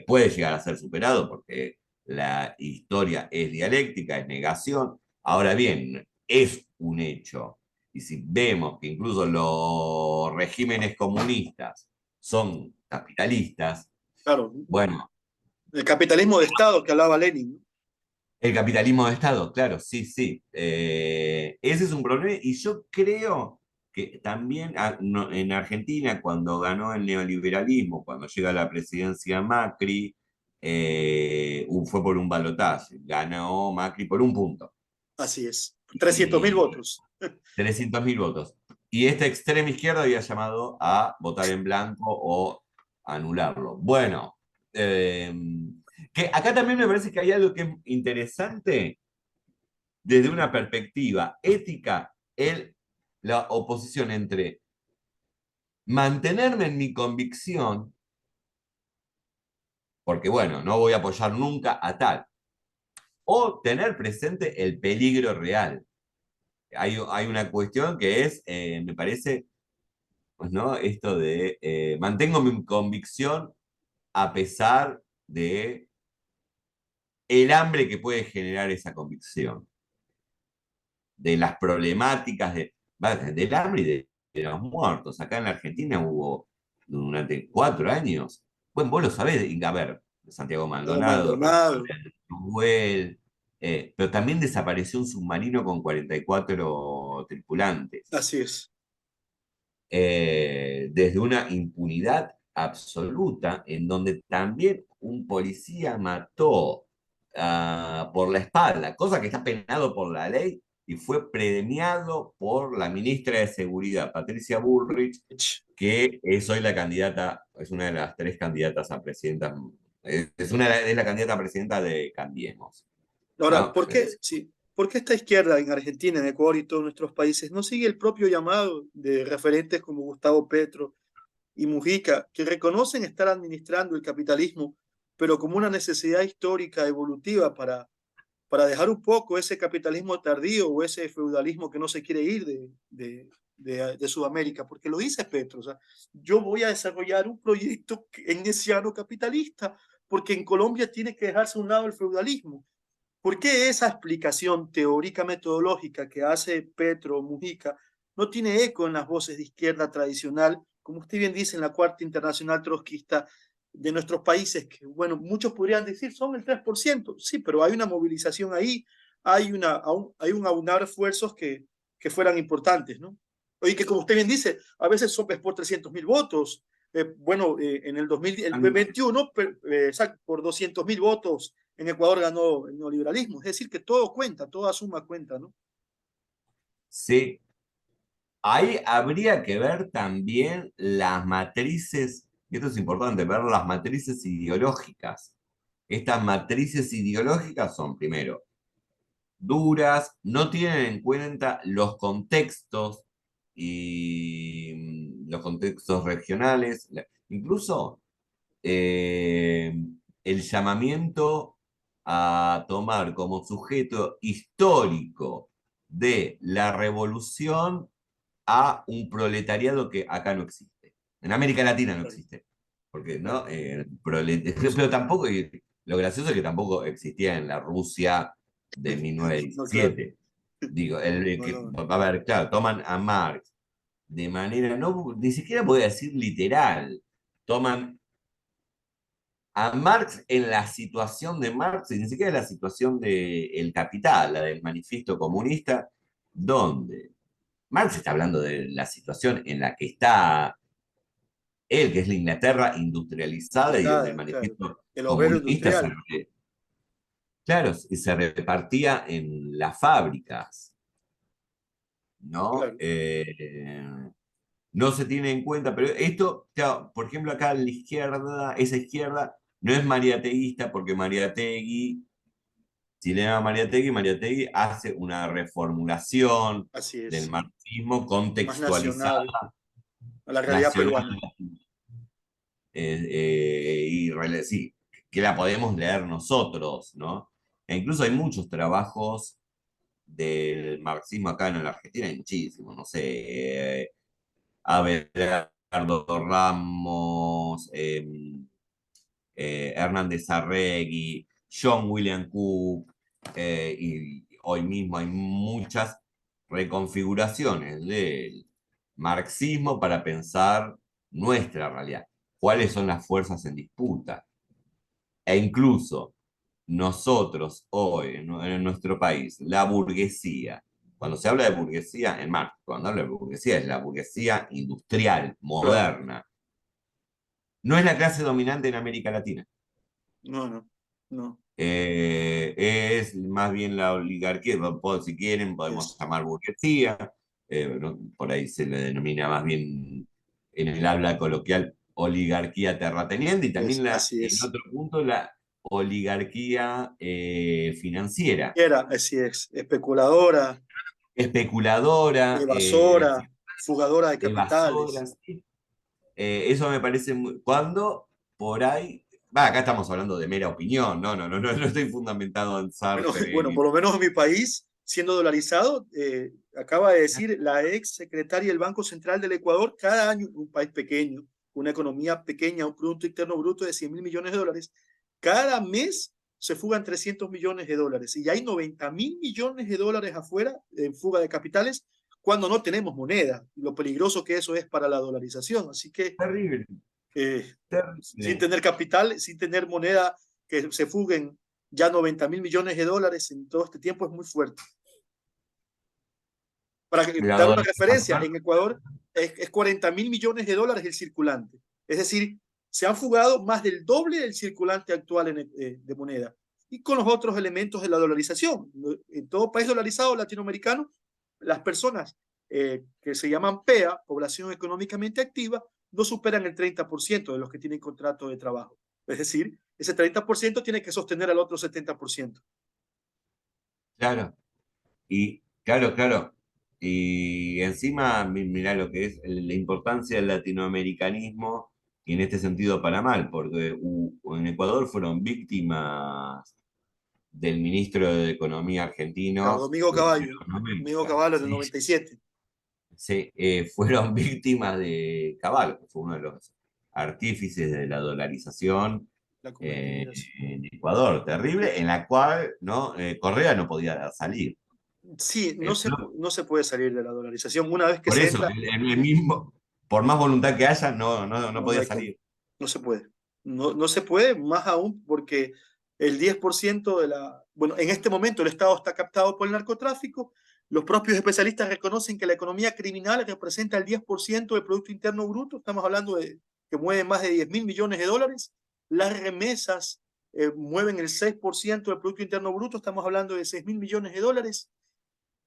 puede llegar a ser superado porque la historia es dialéctica, es negación. Ahora bien, es un hecho. Y si vemos que incluso los regímenes comunistas son capitalistas, Claro, bueno, el capitalismo de Estado que hablaba Lenin, ¿no? el capitalismo de Estado, claro, sí, sí. Ese es un problema y yo creo que también en Argentina, cuando ganó el neoliberalismo, cuando llega a la presidencia Macri, fue por un balotaje, ganó Macri por un punto. Así es. 300.000 Y votos. 300.000 votos. Y esta extrema izquierda había llamado a votar en blanco o anularlo. Bueno, que acá también me parece que hay algo que es interesante desde una perspectiva ética, la oposición entre mantenerme en mi convicción, porque bueno, no voy a apoyar nunca a tal, o tener presente el peligro real. Hay una cuestión que es, me parece, pues, ¿no? Esto de mantengo mi convicción a pesar de el hambre que puede generar esa convicción, de las problemáticas del hambre y de los muertos. Acá en la Argentina hubo durante 4 años, bueno, vos lo sabés, a ver, Santiago Todo Maldonado, Maldonado. Nahuel, pero también desapareció un submarino con 44 tripulantes, Así es. desde una impunidad absoluta, en donde también un policía mató por la espalda, cosa que está penado por la ley y fue premiado por la ministra de Seguridad, Patricia Bullrich, que es hoy la candidata, es una de las 3 candidatas a presidenta, es la candidata a presidenta de Cambiemos, Ahora, ¿no? ¿por qué, sí, por qué esta izquierda en Argentina, en Ecuador y todos nuestros países no sigue el propio llamado de referentes como Gustavo Petro y Mujica, que reconocen estar administrando el capitalismo, pero como una necesidad histórica evolutiva para dejar un poco ese capitalismo tardío o ese feudalismo que no se quiere ir de Sudamérica? Porque lo dice Petro, o sea, yo voy a desarrollar un proyecto keynesiano capitalista, porque en Colombia tiene que dejarse a un lado el feudalismo. ¿Por qué esa explicación teórica metodológica que hace Petro Mujica no tiene eco en las voces de izquierda tradicional, como usted bien dice, en la Cuarta Internacional Trotskista de nuestros países, que, bueno, muchos podrían decir son el 3%, sí, pero hay una movilización ahí, hay un aunar esfuerzos que fueran importantes, ¿no? Oye, que como usted bien dice, a veces son por 300.000 votos, bueno, en el 2021, por 200.000 votos, en Ecuador ganó el neoliberalismo. Es decir, que todo cuenta, toda suma cuenta, ¿no? Sí, ahí habría que ver también las matrices, y esto es importante, ver las matrices ideológicas. Estas matrices ideológicas son, primero, duras, no tienen en cuenta los contextos y los contextos regionales, incluso eh, el llamamiento a tomar como sujeto histórico de la revolución a un proletariado que acá no existe. En América Latina no existe. Porque, ¿no? Pero tampoco, y lo gracioso es que tampoco existía en la Rusia de No, claro. 1917. Digo, No. a ver, claro, toman a Marx de manera, no, ni siquiera podía decir literal, toman a Marx en la situación de Marx, y ni siquiera en la situación de El Capital, la del Manifiesto Comunista, donde Marx está hablando de la situación en la que está él, que es la Inglaterra industrializada y donde el Claro. Manifiesto El obrero Comunista industrial, claro, y se repartía en las fábricas, ¿no? claro. No se tiene en cuenta, pero esto, claro, por ejemplo, acá a la izquierda, esa izquierda no es mariateísta porque Mariátegui, si le llama Mariátegui hace una reformulación Así del es. marxismo Más contextualizada, nacional, a la realidad nacional, peruana. sí, que la podemos leer nosotros, ¿no? E incluso hay muchos trabajos del marxismo acá en la Argentina, hay muchísimos, no sé, Abelardo Ramos, Hernández Arregui, John William Cook, y hoy mismo hay muchas reconfiguraciones del marxismo para pensar nuestra realidad, cuáles son las fuerzas en disputa. E incluso nosotros hoy en nuestro país, la burguesía, cuando se habla de burguesía en Marx, cuando habla de burguesía es la burguesía industrial, Claro. moderna, no es la clase dominante en América Latina. No, no, no. Es más bien la oligarquía, si quieren podemos Es, llamar burguesía, por ahí se le denomina más bien en el habla coloquial oligarquía terrateniente y también así en es. otro punto la oligarquía financiera, Era, así es. Especuladora, especuladora, evasora, fugadora de evasora. capitales. ¿Sí? Eso me parece cuando por ahí, va, acá estamos hablando de mera opinión, no estoy fundamentado en Bueno, Sartre bueno, ni por lo menos en mi país, siendo dolarizado, acaba de decir la ex secretaria del Banco Central del Ecuador, cada año, un país pequeño, una economía pequeña, un Producto Interno Bruto de 100.000 millones de dólares, cada mes se fugan 300 millones de dólares y hay 90.000 millones de dólares afuera en fuga de capitales cuando no tenemos moneda, lo peligroso que eso es para la dolarización. Así que terrible, sin terrible. tener capital, sin tener moneda que se fuguen ya 90.000 millones de dólares en todo este tiempo es muy fuerte. Para La dar una referencia, dolarización, en Ecuador es 40.000 millones de dólares el circulante. Es decir, se han fugado más del doble del circulante actual de moneda. Y con los otros elementos de la dolarización. En todo país dolarizado latinoamericano, las personas que se llaman PEA, población económicamente activa, no superan el 30% de los que tienen contrato de trabajo. Es decir, ese 30% tiene que sostener al otro 70%. claro, y claro, y encima mirá lo que es la importancia del latinoamericanismo y en este sentido para mal, porque en Ecuador fueron víctimas del ministro de Economía Claro, argentino Domingo de Caballo, los Domingo 90, Caballo del ¿sí? 97. Sí, fueron víctimas de Caballo, que fue uno de los artífices de la dolarización La comercialización. en Ecuador, terrible, en la cual ¿no? Correa no podía salir. Sí, El no se puede salir de la dolarización. Una vez que Por se eso, entra, el mismo, por más voluntad que haya, no no, no podía hay cómo. salir. No se puede. No, no se puede, más aún porque el 10% de la... Bueno, en este momento el Estado está captado por el narcotráfico. Los propios especialistas reconocen que la economía criminal representa el 10% del Producto Interno Bruto. Estamos hablando de que mueve más de 10.000 millones de dólares. Las remesas mueven el 6% del Producto Interno Bruto. Estamos hablando de 6.000 millones de dólares.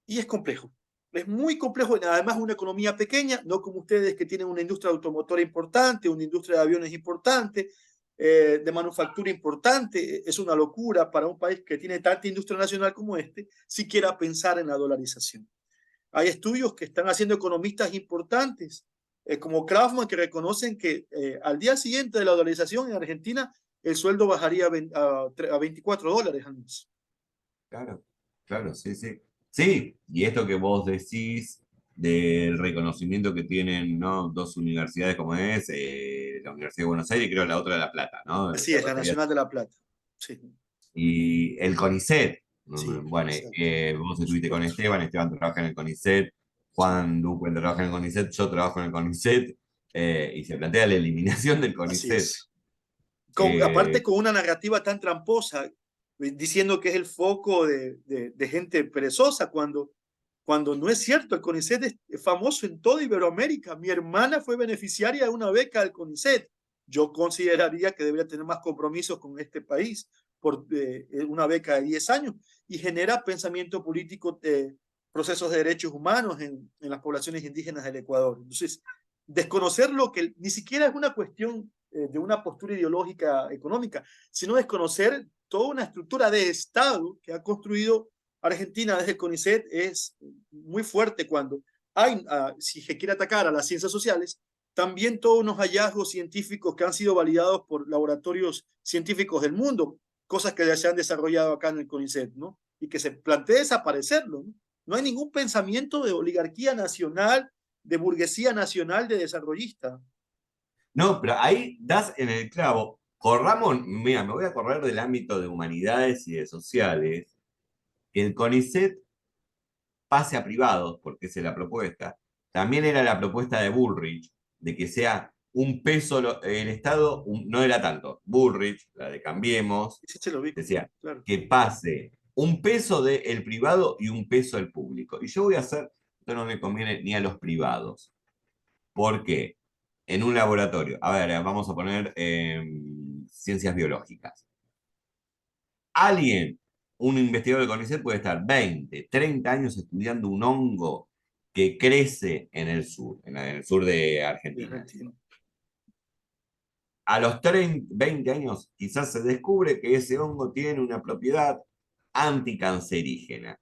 Y es complejo. Es muy complejo, además una economía pequeña, no como ustedes que tienen una industria automotora importante, una industria de aviones importante, de manufactura importante. Es una locura para un país que tiene tanta industria nacional como este, siquiera pensar en la dolarización. Hay estudios que están haciendo economistas importantes, como Kraufman, que reconocen que al día siguiente de la dolarización en Argentina, el sueldo bajaría a 24 dólares al mes. Claro, claro, sí, sí. Sí, y esto que vos decís del reconocimiento que tienen, ¿no? Dos universidades como es, la Universidad de Buenos Aires y creo la otra de La Plata, ¿no? Así Te es, la referías. Nacional de La Plata. Sí, Y el CONICET, sí, bueno, exacto. vos Por estuviste con supuesto. Esteban trabaja en el CONICET, Sí, Juan Duque trabaja en el CONICET, yo trabajo en el CONICET, y se plantea la eliminación del así CONICET. es. Aparte Eh, con una narrativa tan tramposa, diciendo que es el foco de gente perezosa, cuando no es cierto. El CONICET es famoso en toda Iberoamérica. Mi hermana fue beneficiaria de una beca del CONICET. Yo consideraría que debería tener más compromisos con este país por una beca de 10 años y genera pensamiento político de procesos de derechos humanos en las poblaciones indígenas del Ecuador. Entonces, desconocer lo que ni siquiera es una cuestión de una postura ideológica económica, sino desconocer toda una estructura de Estado que ha construido Argentina desde el CONICET es muy fuerte cuando hay, si se quiere atacar a las ciencias sociales, también todos unos hallazgos científicos que han sido validados por laboratorios científicos del mundo, cosas que ya se han desarrollado acá en el CONICET, ¿no? Y que se plantea desaparecerlo, ¿no? No hay ningún pensamiento de oligarquía nacional, de burguesía nacional, de desarrollista. no, pero ahí das en el clavo. Corramos, mira, me voy a correr del ámbito de humanidades y de sociales. Que el CONICET pase a privados, porque esa es la propuesta. También era la propuesta de Bullrich, de que sea un peso, el Estado no era tanto. Bullrich, la de Cambiemos, Sí, se lo vi, decía claro. que pase un peso del privado y un peso del público. Y yo voy a hacer, esto no le conviene ni a los privados. ¿Por qué? En un laboratorio, a ver, vamos a poner ciencias biológicas. Alguien, un investigador de CONICET puede estar 20, 30 años estudiando un hongo que crece en el sur de De Argentina. Argentina. A los 30, 20 años quizás se descubre que ese hongo tiene una propiedad anticancerígena.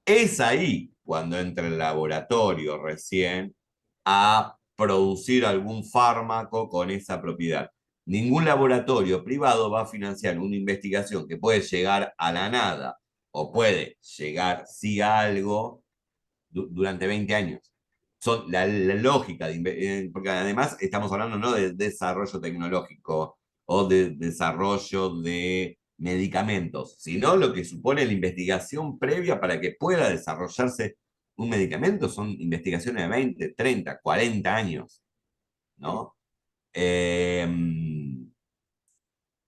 Es ahí cuando entra el laboratorio recién a producir algún fármaco con esa propiedad. Ningún laboratorio privado va a financiar una investigación que puede llegar a la nada o puede llegar sí a algo durante 20 años. Son la lógica, porque además estamos hablando no de desarrollo tecnológico o de desarrollo de medicamentos, sino lo que supone la investigación previa para que pueda desarrollarse un medicamento son investigaciones de 20, 30, 40 años, ¿no? Eh,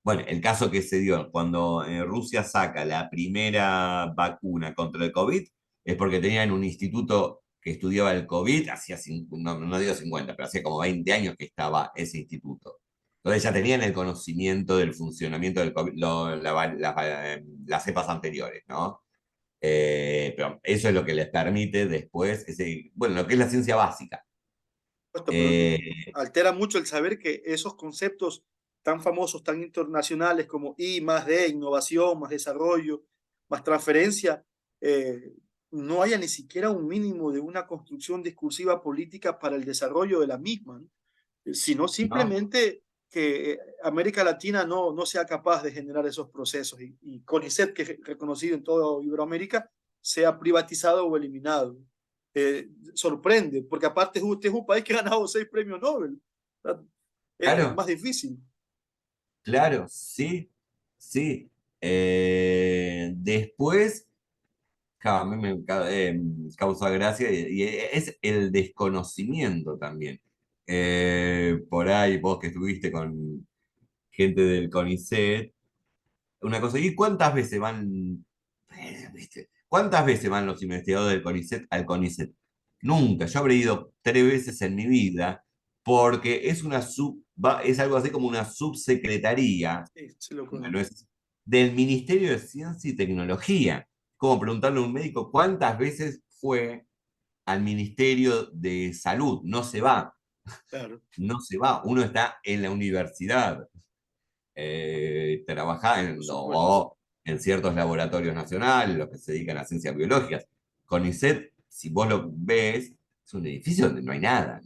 bueno, el caso que se dio cuando Rusia saca la primera vacuna contra el COVID es porque tenían un instituto que estudiaba el COVID, hacía, no digo 50, pero hacía como 20 años que estaba ese instituto. Entonces ya tenían el conocimiento del funcionamiento del COVID, las cepas anteriores, ¿no? Pero eso es lo que les permite después, bueno, lo que es la ciencia básica. Pero Eh, altera mucho el saber que esos conceptos tan famosos, tan internacionales como I más D, innovación, más desarrollo, más transferencia, eh, no haya ni siquiera un mínimo de una construcción discursiva política para el desarrollo de la misma, ¿no? Sino ¿no? simplemente que América Latina no sea capaz de generar esos procesos y CONICET, que es reconocido en toda Iberoamérica, sea privatizado o eliminado. Sorprende, porque aparte usted es un país que ha ganado 6 premios Nobel. Es Claro, más difícil. claro, sí, sí. Después, claro, a mí causa gracia y es el desconocimiento también. Por ahí, vos que estuviste con gente del CONICET, una cosa, ¿y cuántas veces van, viste? ¿Cuántas veces van los investigadores del CONICET al CONICET? Nunca, yo habré ido 3 veces en mi vida, porque es algo así como una subsecretaría, Sí, se lo no conozco. es, del Ministerio de Ciencia y Tecnología. Como preguntarle a un médico cuántas veces fue al Ministerio de Salud. No se va, Claro. no se va. Uno está en la universidad, trabaja Por supuesto. o en ciertos laboratorios nacionales, los que se dedican a ciencias biológicas. CONICET, si vos lo ves, es un edificio donde no hay nada.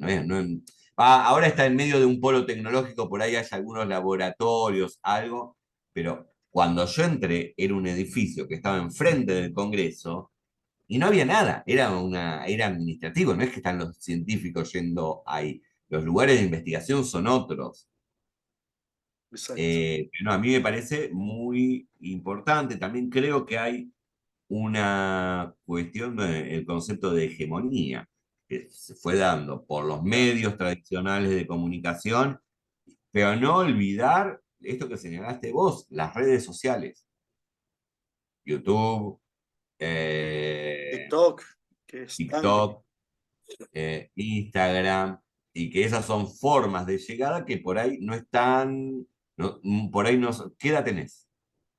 Ahora está en medio de un polo tecnológico, por ahí hay algunos laboratorios, algo, pero cuando yo entré era un edificio que estaba enfrente del Congreso y no había nada, era administrativo, no es que están los científicos yendo ahí. Los lugares de investigación son otros. Exacto. No, a mí me parece muy importante. También creo que hay una cuestión del concepto de hegemonía que se fue dando por los Claro. medios tradicionales de comunicación, pero no olvidar esto que señalaste vos, las redes sociales, YouTube, eh, TikTok, que es tan... TikTok, Instagram, y que esas son formas de llegada que por ahí no están, por ahí no, ¿qué edad tenés?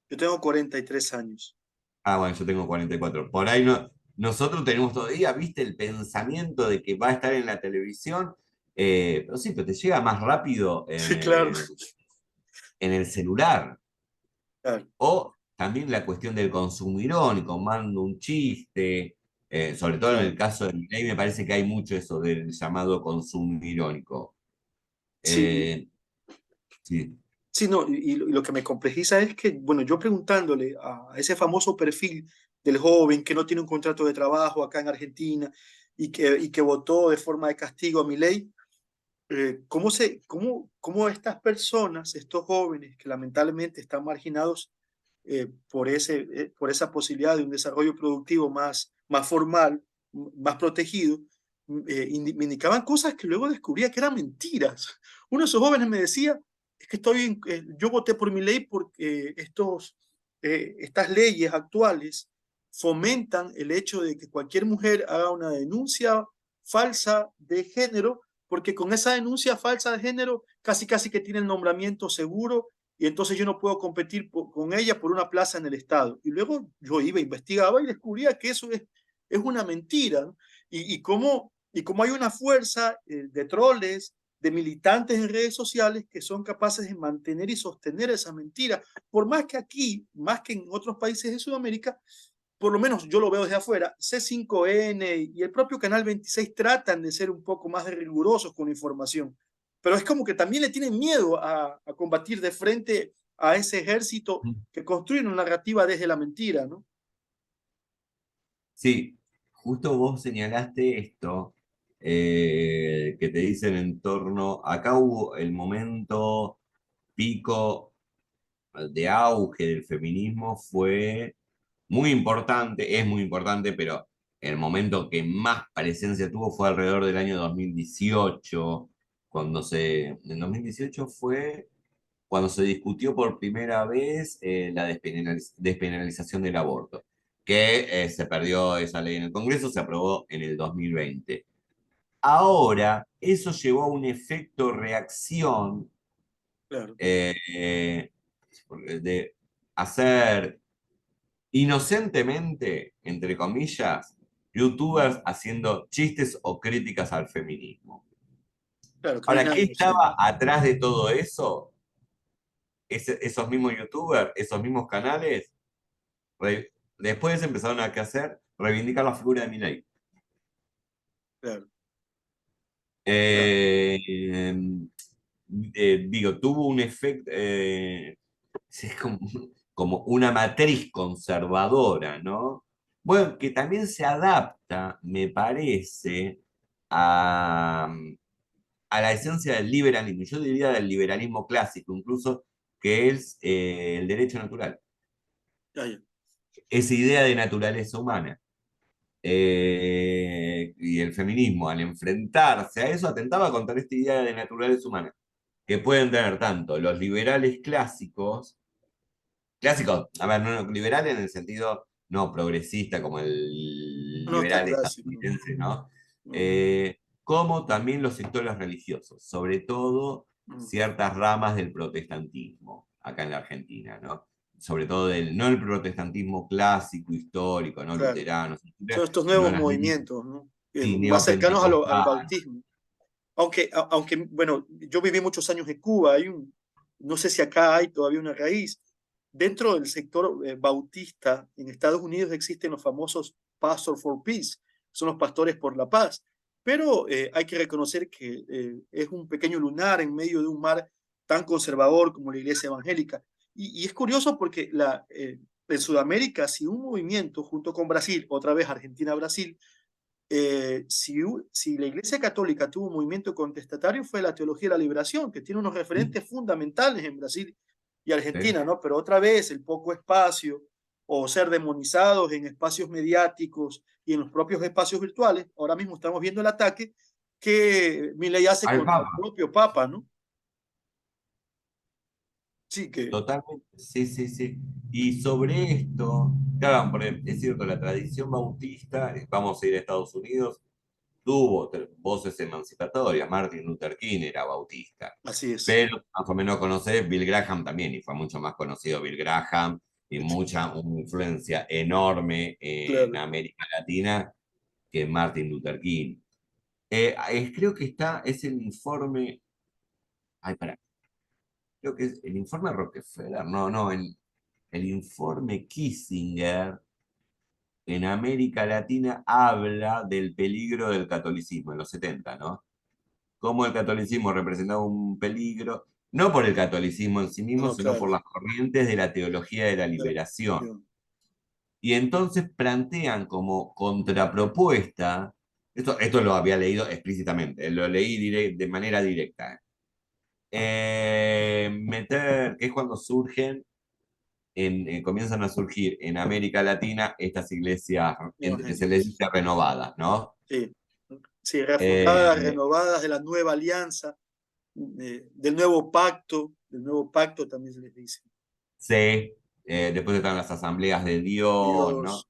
Yo tengo 43 años. Ah, bueno, yo tengo 44. Por ahí no, nosotros tenemos todavía, viste, el pensamiento de que va a estar en la televisión, pero sí, pero te llega más rápido Sí, claro, en el celular. claro. O también la cuestión del consumo irónico, mando un chiste, sobre todo en el Claro. caso de Milei me parece que hay mucho eso del llamado consumo irónico. Sí, Eh, sí. sí, no, y lo que me complejiza es que, bueno, yo preguntándole a ese famoso perfil del joven que no tiene un contrato de trabajo acá en Argentina y que votó de forma de castigo a Milei, cómo estas personas, estos jóvenes que lamentablemente están marginados por esa posibilidad de un desarrollo productivo más formal, más protegido, me indicaban cosas que luego descubría que eran mentiras. Uno de esos jóvenes me decía, es que yo voté por mi ley porque estas leyes actuales fomentan el hecho de que cualquier mujer haga una denuncia falsa de género, porque con esa denuncia falsa de género casi que tiene el nombramiento seguro y entonces yo no puedo competir con ella por una plaza en el Estado. Y luego yo iba, investigaba y descubría que eso es una mentira, ¿no? Y cómo hay una fuerza de troles, de militantes en redes sociales que son capaces de mantener y sostener esa mentira. Por más que aquí, más que en otros países de Sudamérica, por lo menos yo lo veo desde afuera, C5N y el propio Canal 26 tratan de ser un poco más rigurosos con la información, pero es como que también le tienen miedo a combatir de frente a ese ejército que construye una narrativa desde la mentira, ¿no? Sí, justo vos señalaste esto, que te dicen en torno, acá hubo el momento pico de auge del feminismo, fue muy importante, es muy importante, pero el momento que más presencia tuvo fue alrededor del año 2018, en 2018 fue cuando se discutió por primera vez la despenalización del aborto, que se perdió esa ley en el Congreso, se aprobó en el 2020. Ahora, eso llevó a un efecto reacción Claro. eh, de hacer inocentemente, entre comillas, youtubers haciendo chistes o críticas al feminismo. Claro, que no hay Ahora, nada ¿qué inocente. estaba atrás de todo eso? Esos mismos youtubers, esos mismos canales, después empezaron a hacer reivindicar la figura de Milei. Claro, claro. Eh, digo, tuvo un efecto, es como una matriz conservadora, ¿no? Bueno, que también se adapta, me parece, a, a la esencia del liberalismo, yo diría del liberalismo clásico, incluso, que es el derecho natural, Ya, ya. esa idea de naturaleza humana. Y el feminismo, al enfrentarse a eso, atentaba contra esta idea de naturaleza humana, que pueden tener tanto los liberales clásicos, a ver, no liberales en el sentido no progresista como el No está liberal clásico, ¿no? estadounidense, ¿no? No, Como también los sectores religiosos, sobre todo no. ciertas ramas del protestantismo acá en la Argentina, ¿no? Sobre todo no el protestantismo clásico, histórico, no Claro. luterano, Son estos sino nuevos las movimientos, ¿no? sí, Más cercanos al neopentecostales. bautismo. Aunque, bueno, yo viví muchos años en Cuba, no sé si acá hay todavía una raíz. Dentro del sector bautista, en Estados Unidos existen los famosos Pastor for Peace, son los pastores por la paz, pero hay que reconocer que es un pequeño lunar en medio de un mar tan conservador como la iglesia evangélica. Y es curioso porque en Sudamérica, si un movimiento junto con Brasil, otra vez Argentina-Brasil, si la Iglesia Católica tuvo un movimiento contestatario fue la teología de la liberación, que tiene unos ¿Sí? referentes fundamentales en Brasil y ¿Sí? Argentina, ¿no? Pero otra vez el poco espacio o ser demonizados en espacios mediáticos y en los propios espacios virtuales. Ahora mismo estamos viendo el ataque que Milei hace Al contra el Papa. propio Papa, ¿no? Sí, que Totalmente, sí, sí, sí. Y sobre esto, claro, porque es cierto, la tradición bautista, vamos a ir a Estados Unidos, tuvo voces emancipatorias. Martin Luther King era bautista. así es. Pero más o menos conocés, Bill Graham también, y fue mucho más conocido Bill Graham, y mucha una influencia enorme en Claro. América Latina que Martin Luther King. Creo que es el informe, ay, pará, creo que es el informe Rockefeller, no, el informe Kissinger en América Latina habla del peligro del catolicismo en los 70, ¿no? Cómo el catolicismo representaba un peligro, no por el catolicismo en sí No, mismo, no, sino claro. por las corrientes de la teología de la De la liberación. cuestión. Y entonces plantean como contrapropuesta, esto lo había leído explícitamente, lo leí de manera directa. Que es cuando comienzan a surgir en América Latina estas iglesias, se les Evangélicos. dice renovadas, ¿no? Sí, sí, refundadas, Eh, renovadas de la nueva alianza, del nuevo pacto también se les dice. sí, después están las asambleas de Dios, ¿no? Dios,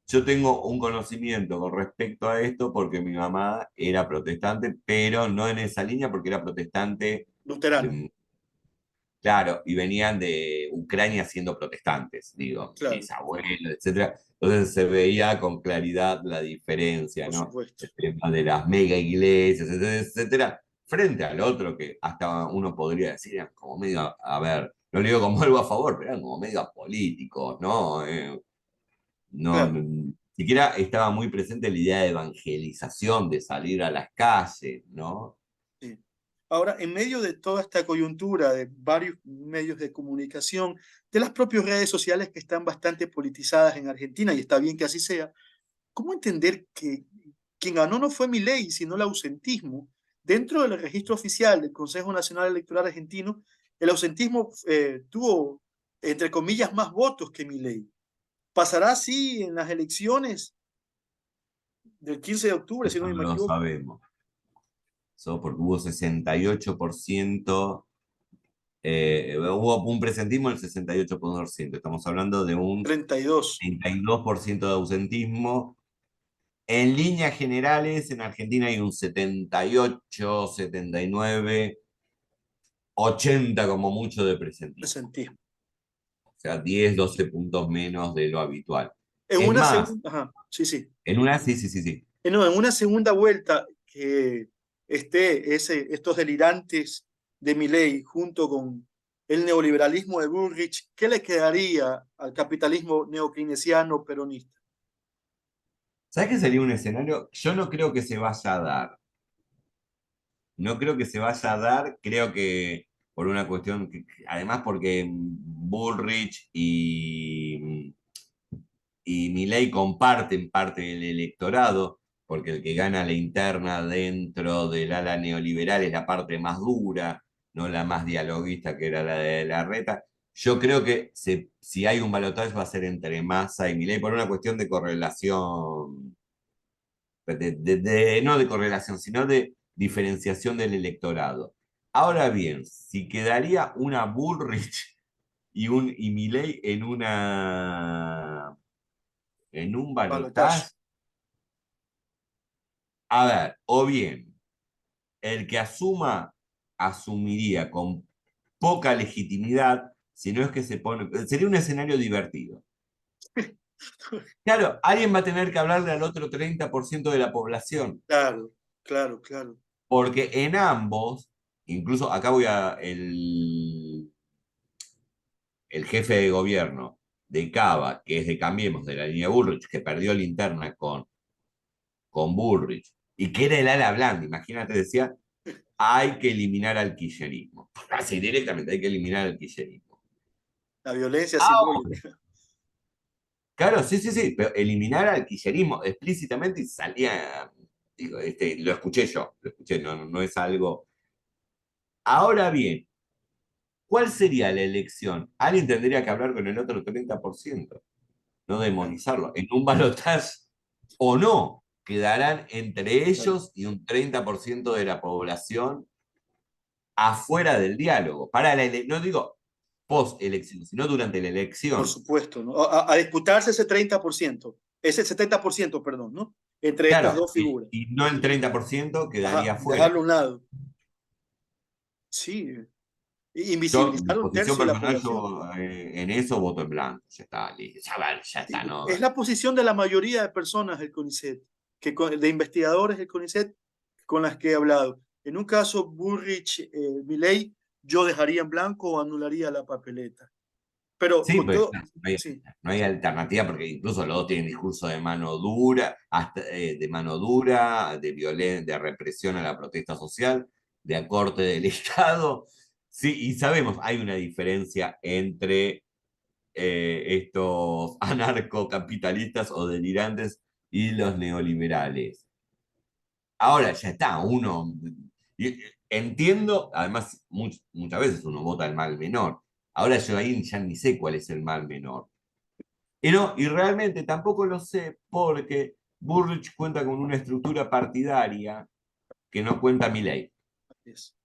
Yo tengo un conocimiento con respecto a esto porque mi mamá era protestante, pero no en esa línea porque era protestante, luterana, de- claro, y venían de Ucrania siendo protestantes, digo, claro, mis abuelos, etcétera. Entonces se veía con claridad la diferencia, por ¿no? supuesto. El tema de las mega iglesias, etcétera, etcétera, frente al otro que hasta uno podría decir, eran como medio, a ver, no le digo como algo a favor, pero eran como medio apolíticos, ¿no? No, Claro, siquiera estaba muy presente la idea de evangelización, de salir a las calles, ¿no? sí. Ahora, en medio de toda esta coyuntura de varios medios de comunicación, de las propias redes sociales que están bastante politizadas en Argentina, y está bien que así sea, ¿cómo entender que quien ganó no fue Milei, sino el ausentismo? Dentro del registro oficial del Consejo Nacional Electoral Argentino, el ausentismo tuvo, entre comillas, más votos que Milei. ¿Pasará así en las elecciones del 15 de octubre, si no Eso no me lo equivoco? sabemos. Eso porque hubo 68%, hubo un presentismo del 68%. Estamos hablando de un 32. 32% de ausentismo. En líneas generales, en Argentina hay un 78, 79, 80 como mucho de presentismo. Ausentismo. O sea, 10, 12 puntos menos de lo habitual. En Es una más, segunda, ajá, sí, sí. en una, sí, sí, sí, sí. No, en una segunda vuelta que estos delirantes de Milei junto con el neoliberalismo de Bullrich, ¿qué le quedaría al capitalismo neokeynesiano peronista? ¿Sabes qué sería un escenario? Yo no creo que se vaya a dar. No creo que se vaya a dar. Creo que por una cuestión, además porque Bullrich y Milei comparten parte del electorado, porque el que gana la interna dentro del ala neoliberal es la parte más dura, no la más dialoguista que era la de Larreta. Yo creo que si hay un balotaje va a ser entre Massa y Milei por una cuestión de correlación, no de correlación, sino de diferenciación del electorado. Ahora bien, si quedaría una Bullrich y Milei en un Balotaje. balotaje, a ver, o bien el que asumiría con poca legitimidad, si no es que se pone, sería un escenario divertido. Claro, alguien va a tener que hablarle al otro 30% de la población, Claro, claro, claro. porque en ambos, incluso acá el jefe de gobierno de Cava, que es de Cambiemos, de la línea Bullrich, que perdió linterna con Bullrich, y que era el ala blanda, imagínate, decía, hay que eliminar al kirchnerismo. Así directamente, hay que eliminar al kirchnerismo. La violencia Ahora, simbólica. claro, sí, sí, sí, pero eliminar al kirchnerismo explícitamente y salía, digo, lo escuché yo, lo escuché, no es algo. Ahora bien, ¿cuál sería la elección? Alguien tendría que hablar con el otro 30%, no Claro, demonizarlo. En un balotaje o no, quedarán entre claro. ellos y un 30% de la población afuera del diálogo. No digo, post-elección, sino durante la por elección. supuesto, ¿no? A disputarse ese 30%, ese 70%, perdón, ¿no? Entre estas Claro, dos figuras. y no el 30% Ajá, quedaría fuera. dejarlo a un lado. Sí, Yo, mi invisibilizar un posición tercio de la personal, población. yo en eso voto en blanco. Ya está, ya, ya Sí, está, ¿no? es la posición de la mayoría de personas del CONICET, de investigadores del CONICET con las que he hablado. En un caso, Bullrich, Milei, yo dejaría en blanco o anularía la papeleta. Pero Sí, con pues todo, sí, no hay alternativa porque incluso los dos tienen discurso de mano dura, hasta, de mano dura, de violencia, de represión a la protesta social, de acorte del Estado. Sí, y sabemos, hay una diferencia entre estos anarcocapitalistas o delirantes y los neoliberales. Ahora ya está, entiendo, además muchas veces uno vota el mal menor. Ahora yo ahí ya ni sé cuál es el mal menor. Y no, y realmente tampoco lo sé porque Burrich cuenta con una estructura partidaria que no cuenta mi ley. es.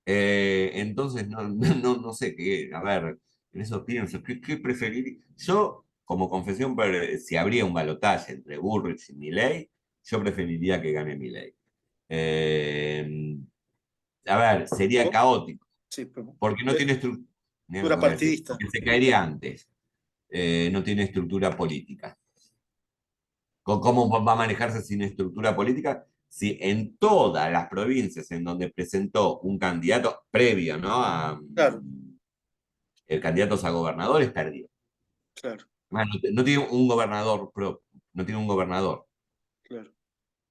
Entonces no sé qué, a ver, en eso pienso, ¿qué preferiría? Yo, como confesión, si habría un balotaje entre Burrich y Milei, yo preferiría que gane Milei. Eh, a ver, sería caótico, Sí, pero, porque no tiene estructura, dura partidista. porque se caería antes, no tiene estructura política. ¿Cómo va a manejarse sin estructura política? Si en todas las provincias en donde presentó un candidato previo, ¿no? Claro, El candidato a gobernadores perdió. claro, No tiene un gobernador propio, no tiene un gobernador, claro.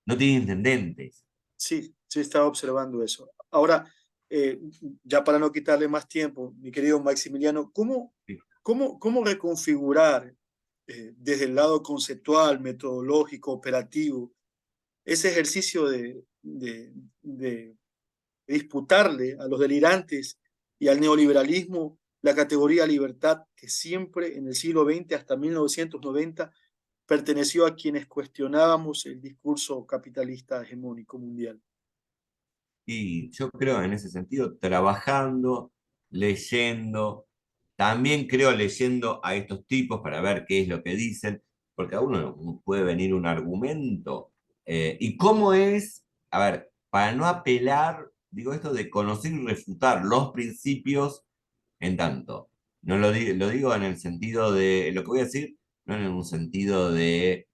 no tiene intendentes. Sí, sí estaba observando eso. Ahora, eh, ya para no quitarle más tiempo, mi querido Maximiliano, ¿cómo reconfigurar desde el lado conceptual, metodológico, operativo, ese ejercicio de disputarle a los delirantes y al neoliberalismo la categoría libertad que siempre en el siglo XX hasta 1990 perteneció a quienes cuestionábamos el discurso capitalista hegemónico mundial? Y yo creo en ese sentido, trabajando, leyendo, también creo leyendo a estos tipos para ver qué es lo que dicen, porque a uno puede venir un argumento. Y cómo es, a ver, para no apelar, digo esto de conocer y refutar los principios en tanto. No lo digo en el sentido de, lo que voy a decir, no en un sentido de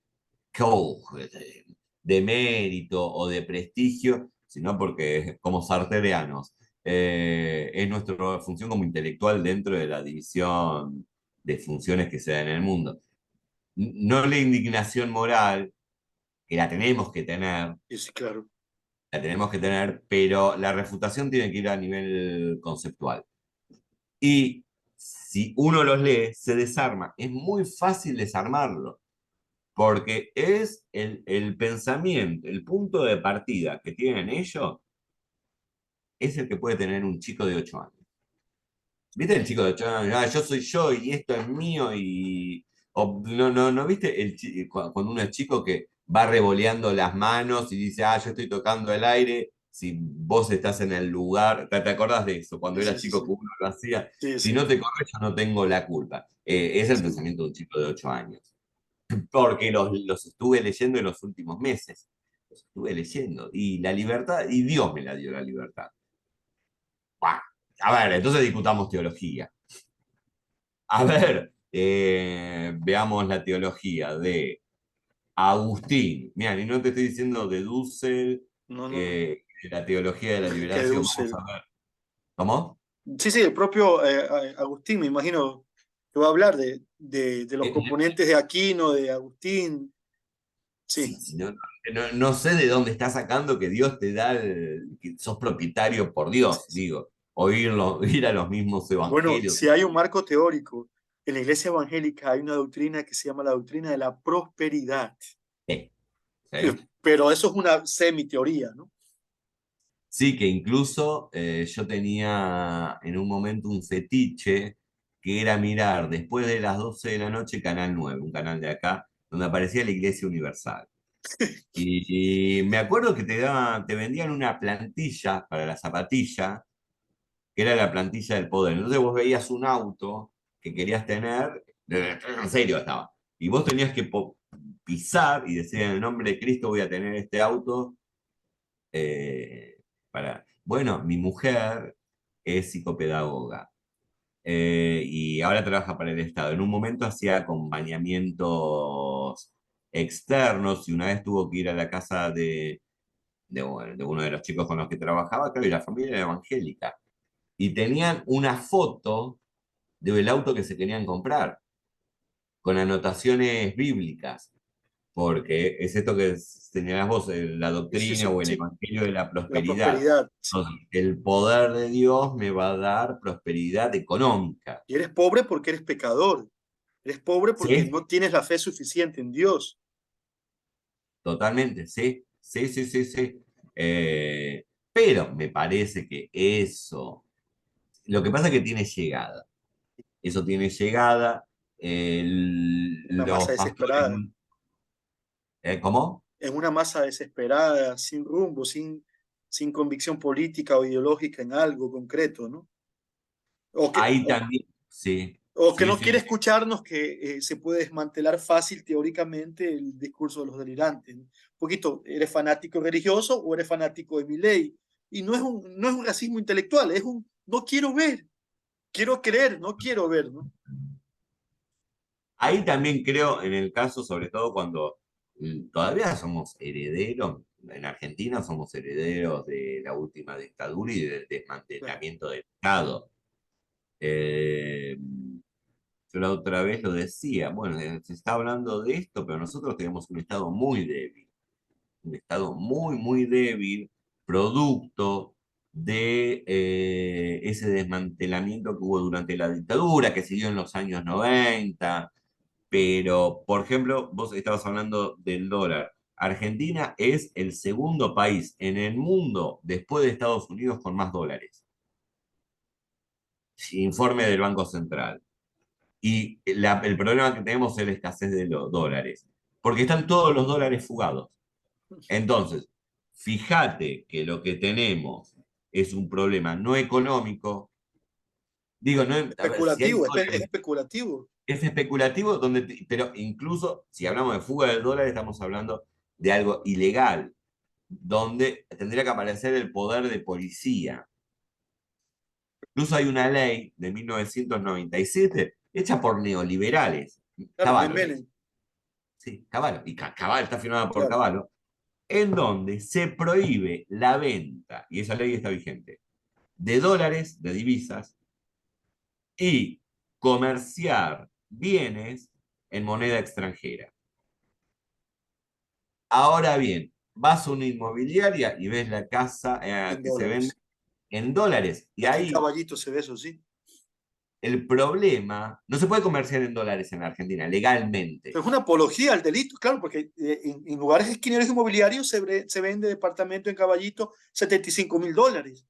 de mérito o de prestigio, sino porque como sarterianos, es nuestra función como intelectual dentro de la división de funciones que se da en el mundo. No la indignación moral, que Sí, claro. la tenemos que tener, pero la refutación tiene que ir a nivel conceptual. Y si uno los lee, se desarma. Es muy fácil desarmarlo porque es el pensamiento, el punto de partida que tienen ellos, es el que puede tener un chico de 8 años. ¿Viste el chico de 8 años? Ah, yo soy yo y esto es mío y... no, ¿viste cuando uno es chico que va revoleando las manos y dice, ah, yo estoy tocando el aire, si vos estás en el lugar, ¿te acordás de eso? Cuando Sí, eras sí, sí, chico sí. que uno lo hacía, Sí, si no sí, te corres yo no tengo la culpa. Es el sí. pensamiento de un chico de 8 años. Porque los estuve leyendo en los últimos meses. Los estuve leyendo. Y la libertad, y Dios me la dio la libertad. Buah. A ver, entonces discutamos teología. A ver, veamos la teología de Agustín. Mira, y no te estoy diciendo de Dussel, No, no, no. la teología de la Que de liberación. Vamos Dussel. a ver. ¿Cómo? Sí, sí, el propio Agustín, me imagino que va a hablar de los Eh, componentes de Aquino, de Agustín. sí, Sí, sí, no sé de dónde está sacando que Dios te da, que sos propietario por sí, Dios, sí. digo, ir a los mismos Bueno, evangelios. si hay un marco teórico, en la iglesia evangélica hay una doctrina que se llama la doctrina de la prosperidad. Sí, sí. Pero eso es una semi-teoría, ¿no? Sí, que incluso yo tenía en un momento un fetiche que era mirar después de las 12 de la noche Canal 9, un canal de acá, donde aparecía la Iglesia Universal. Y me acuerdo que te vendían una plantilla para la zapatilla que era la plantilla del poder. Entonces vos veías un auto que querías tener, en serio estaba, y vos tenías que pisar y decir en el nombre de Cristo voy a tener este auto. Bueno, mi mujer es psicopedagoga y ahora trabaja para el Estado. En un momento hacía acompañamientos externos y una vez tuvo que ir a la casa bueno, de uno de los chicos con los que trabajaba, claro, y la familia era evangélica. Y tenían una foto del auto que se querían comprar, con anotaciones bíblicas, porque es esto que señalás vos, la Sí, doctrina sí, o el sí, evangelio de la la prosperidad. prosperidad. Sí. Entonces, el poder de Dios me va a dar prosperidad económica. Y eres pobre porque eres pecador. Eres pobre porque ¿Sí? no tienes la fe suficiente en Dios. Totalmente, sí, sí, sí, sí, sí. Pero me parece que eso, lo que pasa es que tiene llegada. Eso tiene llegada. Una masa Los pastores, desesperada. ¿cómo? Es una masa desesperada, sin rumbo, sin convicción política o ideológica en algo concreto, ¿no? O que, Ahí o, también, sí, o que sí, no sí, quiere sí. escucharnos que se puede desmantelar fácil teóricamente el discurso de los delirantes, ¿no? Un poquito, ¿eres fanático religioso o eres fanático de mi ley? Y no es un racismo intelectual, es un no quiero ver, quiero creer, no quiero ver, ¿no? Ahí también creo, en el caso, sobre todo cuando todavía somos herederos, en Argentina somos herederos de la última dictadura y del Claro. desmantelamiento del Estado. Eh, yo la otra vez lo decía, bueno, se está hablando de esto, pero nosotros tenemos un Estado muy débil, un Estado muy, muy débil, producto de ese desmantelamiento que hubo durante la dictadura, que siguió en los años 90. Pero, por ejemplo, vos estabas hablando del dólar. Argentina es el segundo país en el mundo, después de Estados Unidos, con más dólares. Informe del Banco Central. Y el problema que tenemos es la escasez de los dólares, porque están todos los dólares fugados. Entonces, fíjate que lo que tenemos es un problema no económico. Digo, no, a ver, si hay Especulativo, es dólares, especulativo. es especulativo, pero incluso si hablamos de fuga del dólar, estamos hablando de algo ilegal, donde tendría que aparecer el poder de policía. Incluso hay una ley de 1997 hecha por neoliberales, Claro, Cavallo le dice. Menem, Sí, Cavallo, y Cavallo está firmada por claro, Cavallo, en donde se prohíbe la venta, y esa ley está vigente, de dólares, de divisas, y comerciar bienes en moneda extranjera. Ahora bien, vas a una inmobiliaria y ves la casa en que se vende dólares. en dólares. Y Aquí en ahí Caballito se ve eso, sí. el problema, no se puede comerciar en dólares en Argentina legalmente. Es una apología al delito, claro, porque en lugares esquineros inmobiliarios se vende departamento en Caballito $75.000,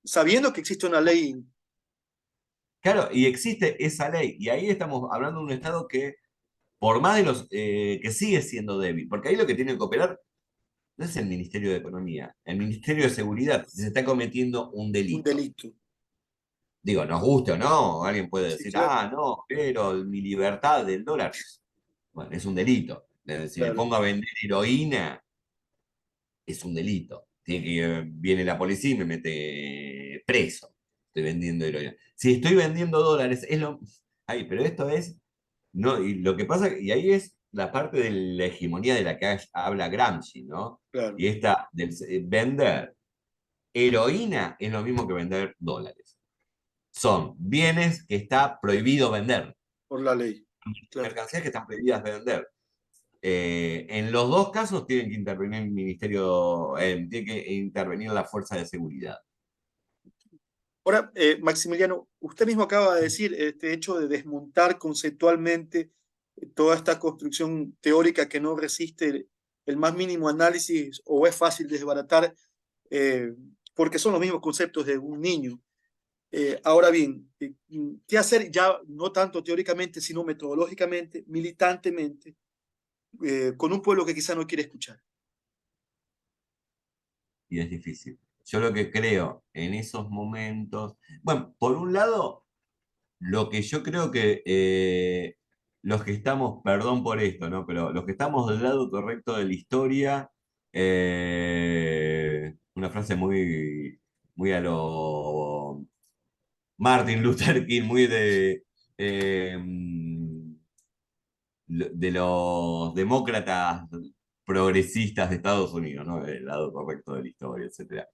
sabiendo que existe una ley. Claro, y existe esa ley. Y ahí estamos hablando de un Estado que, por más de los que sigue siendo débil, porque ahí lo que tiene que operar no es el Ministerio de Economía, el Ministerio de Seguridad, si se está cometiendo un Un delito. delito. Digo, nos guste o no, alguien puede Sí, decir, claro, no, pero mi libertad del dólar, bueno, es un delito. Si me claro. pongo a vender heroína, es un delito. Viene la policía y me mete preso. Estoy vendiendo heroína. Si estoy vendiendo dólares, es lo. Ay, pero esto es. No, y lo que pasa, y ahí es la parte de la hegemonía de la que habla Gramsci, ¿no? Claro, Y esta del vender heroína es lo mismo que vender dólares. Son bienes que está prohibido vender, por la ley. Claro. mercancías que están prohibidas de vender. En los dos casos tienen que intervenir el ministerio, tiene que intervenir la fuerza de seguridad. Ahora, Maximiliano, usted mismo acaba de decir este hecho de desmontar conceptualmente toda esta construcción teórica que no resiste el más mínimo análisis o es fácil desbaratar eh, porque son los mismos conceptos de un niño. Ahora bien, ¿qué hacer ya no tanto teóricamente, sino metodológicamente, militantemente, con un pueblo que quizá no quiere escuchar? Y es difícil. Yo lo que creo en esos momentos, bueno, por un lado, lo que yo creo que los que estamos, perdón por esto, ¿no? Pero los que estamos del lado correcto de la historia, una frase muy a lo Martin Luther King, muy eh, de los demócratas progresistas de Estados Unidos, ¿no? Del lado correcto de la historia, etcétera.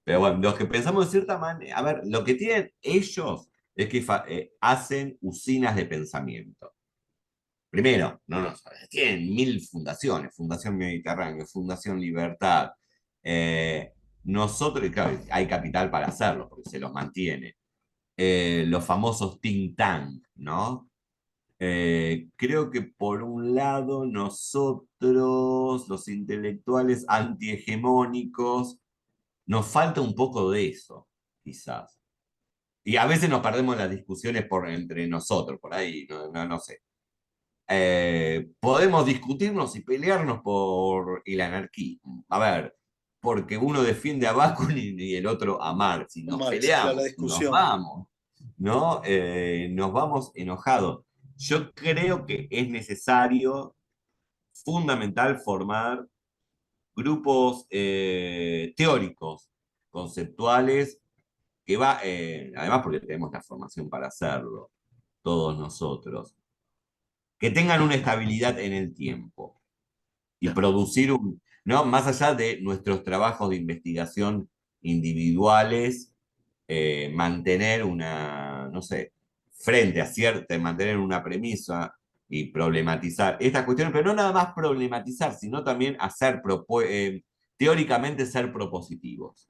Pero bueno, los que pensamos de cierta manera, a ver, lo que tienen ellos es que hacen usinas de pensamiento. Primero, no, tienen mil fundaciones, Fundación Mediterráneo, Fundación Libertad. Eh, Nosotros, y claro, hay capital para hacerlo, porque se los mantiene. Los famosos think tank, ¿no? Creo que por un lado nosotros, los intelectuales antihegemónicos, nos falta un poco de eso, quizás. Y a veces nos perdemos las discusiones entre nosotros, por ahí, no sé. Podemos discutirnos y pelearnos por el anarquismo. A ver, porque uno defiende a Bakunin y el otro a Marx. Y nos Marx, claro, la peleamos, nos discusión. vamos, ¿no? Nos vamos enojados. Yo creo que es necesario, fundamental, formar grupos teóricos, conceptuales, además porque tenemos la formación para hacerlo, todos nosotros, que tengan una estabilidad en el tiempo y Ya. producir ¿no? Más allá de nuestros trabajos de investigación individuales, mantener no sé, frente a cierta, mantener una premisa y problematizar estas cuestiones, pero no nada más problematizar, sino también teóricamente ser propositivos.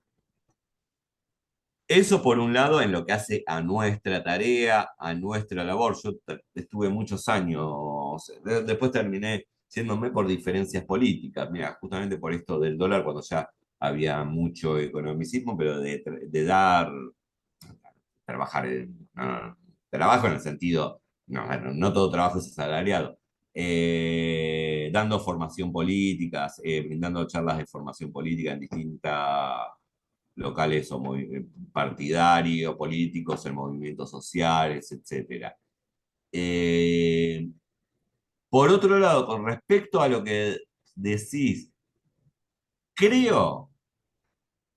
Eso por un lado en lo que hace a nuestra tarea, a nuestra labor. Yo estuve muchos años, después terminé yéndome por diferencias políticas, mira, justamente por esto del dólar, cuando ya había mucho economicismo, pero de dar, trabajar, trabajo en el sentido, no todo trabajo es asalariado, dando formación política, brindando charlas de formación política en distintas locales o partidarios, políticos, en movimientos sociales, etcétera. Por otro lado, con respecto a lo que decís, creo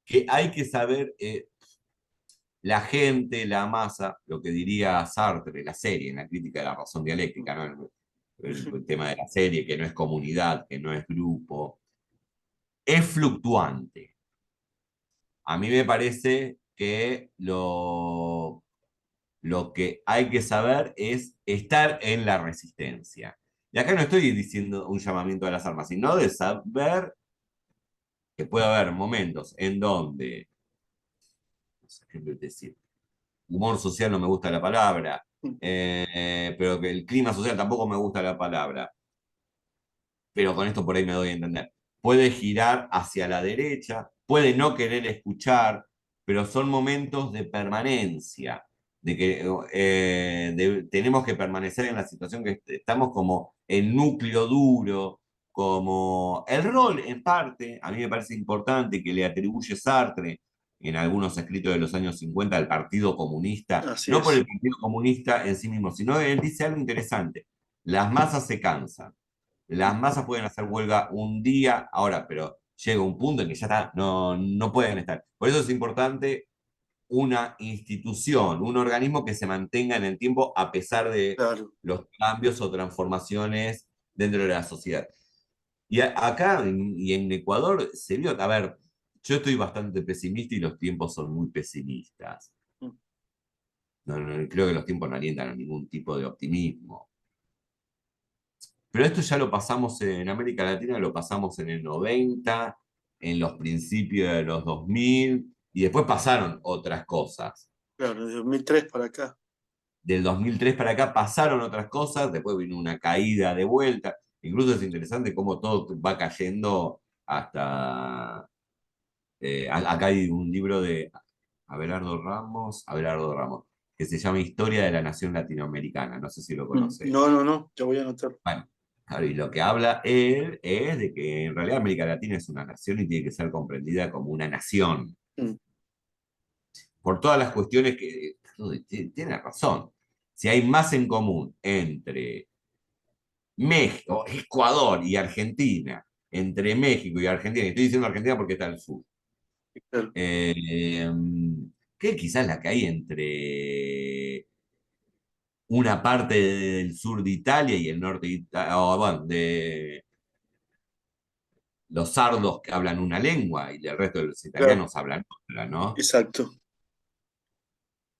que hay que saber, la gente, la masa, lo que diría Sartre, la serie, en la crítica de la razón dialéctica, ¿no? El tema de la serie, que no es comunidad, que no es grupo, es fluctuante. A mí me parece que lo que hay que saber es estar en la resistencia. Y acá no estoy diciendo un llamamiento a las armas, sino de saber que puede haber momentos en donde, no sé qué decir, humor social no me gusta la palabra, pero que el clima social tampoco me gusta la palabra, pero con esto por ahí me doy a entender. Puede girar hacia la derecha, puede no querer escuchar, pero son momentos de permanencia, de que tenemos que permanecer en la situación que estamos como el núcleo duro, como el rol en parte, a mí me parece importante que le atribuye Sartre en algunos escritos de los años 50 al Partido Comunista, Así no por es. el Partido Comunista en sí mismo, sino él dice algo interesante, las masas se cansan, las masas pueden hacer huelga un día, ahora, pero llega un punto en que ya está, no pueden estar. Por eso es importante una institución, un organismo que se mantenga en el tiempo a pesar de Claro. los cambios o transformaciones dentro de la sociedad. Y acá y en Ecuador se vio, a ver, yo estoy bastante pesimista y los tiempos son muy pesimistas. Creo que los tiempos no alientan a ningún tipo de optimismo. Pero esto ya lo pasamos en América Latina, lo pasamos en el 90, en los principios de los 2000, y después pasaron otras cosas. Claro, de 2003 para acá. Del 2003 para acá pasaron otras cosas, después vino una caída de vuelta. Incluso es interesante cómo todo va cayendo hasta... acá hay un libro de Abelardo Ramos, que se llama Historia de la Nación Latinoamericana. No sé si lo conoces. No, no, no, ya voy a anotar. Bueno, claro, y lo que habla él es de que en realidad América Latina es una nación y tiene que ser comprendida como una nación. Mm, por todas las cuestiones que tiene razón. Si hay más en común entre México, Ecuador y Argentina, entre México y Argentina, y estoy diciendo Argentina porque está al sur, claro, eh, que quizás la que hay entre una parte del sur de Italia y el norte de Italia, o bueno, de los sardos que hablan una lengua y el resto de los claro, italianos hablan otra, ¿no? exacto.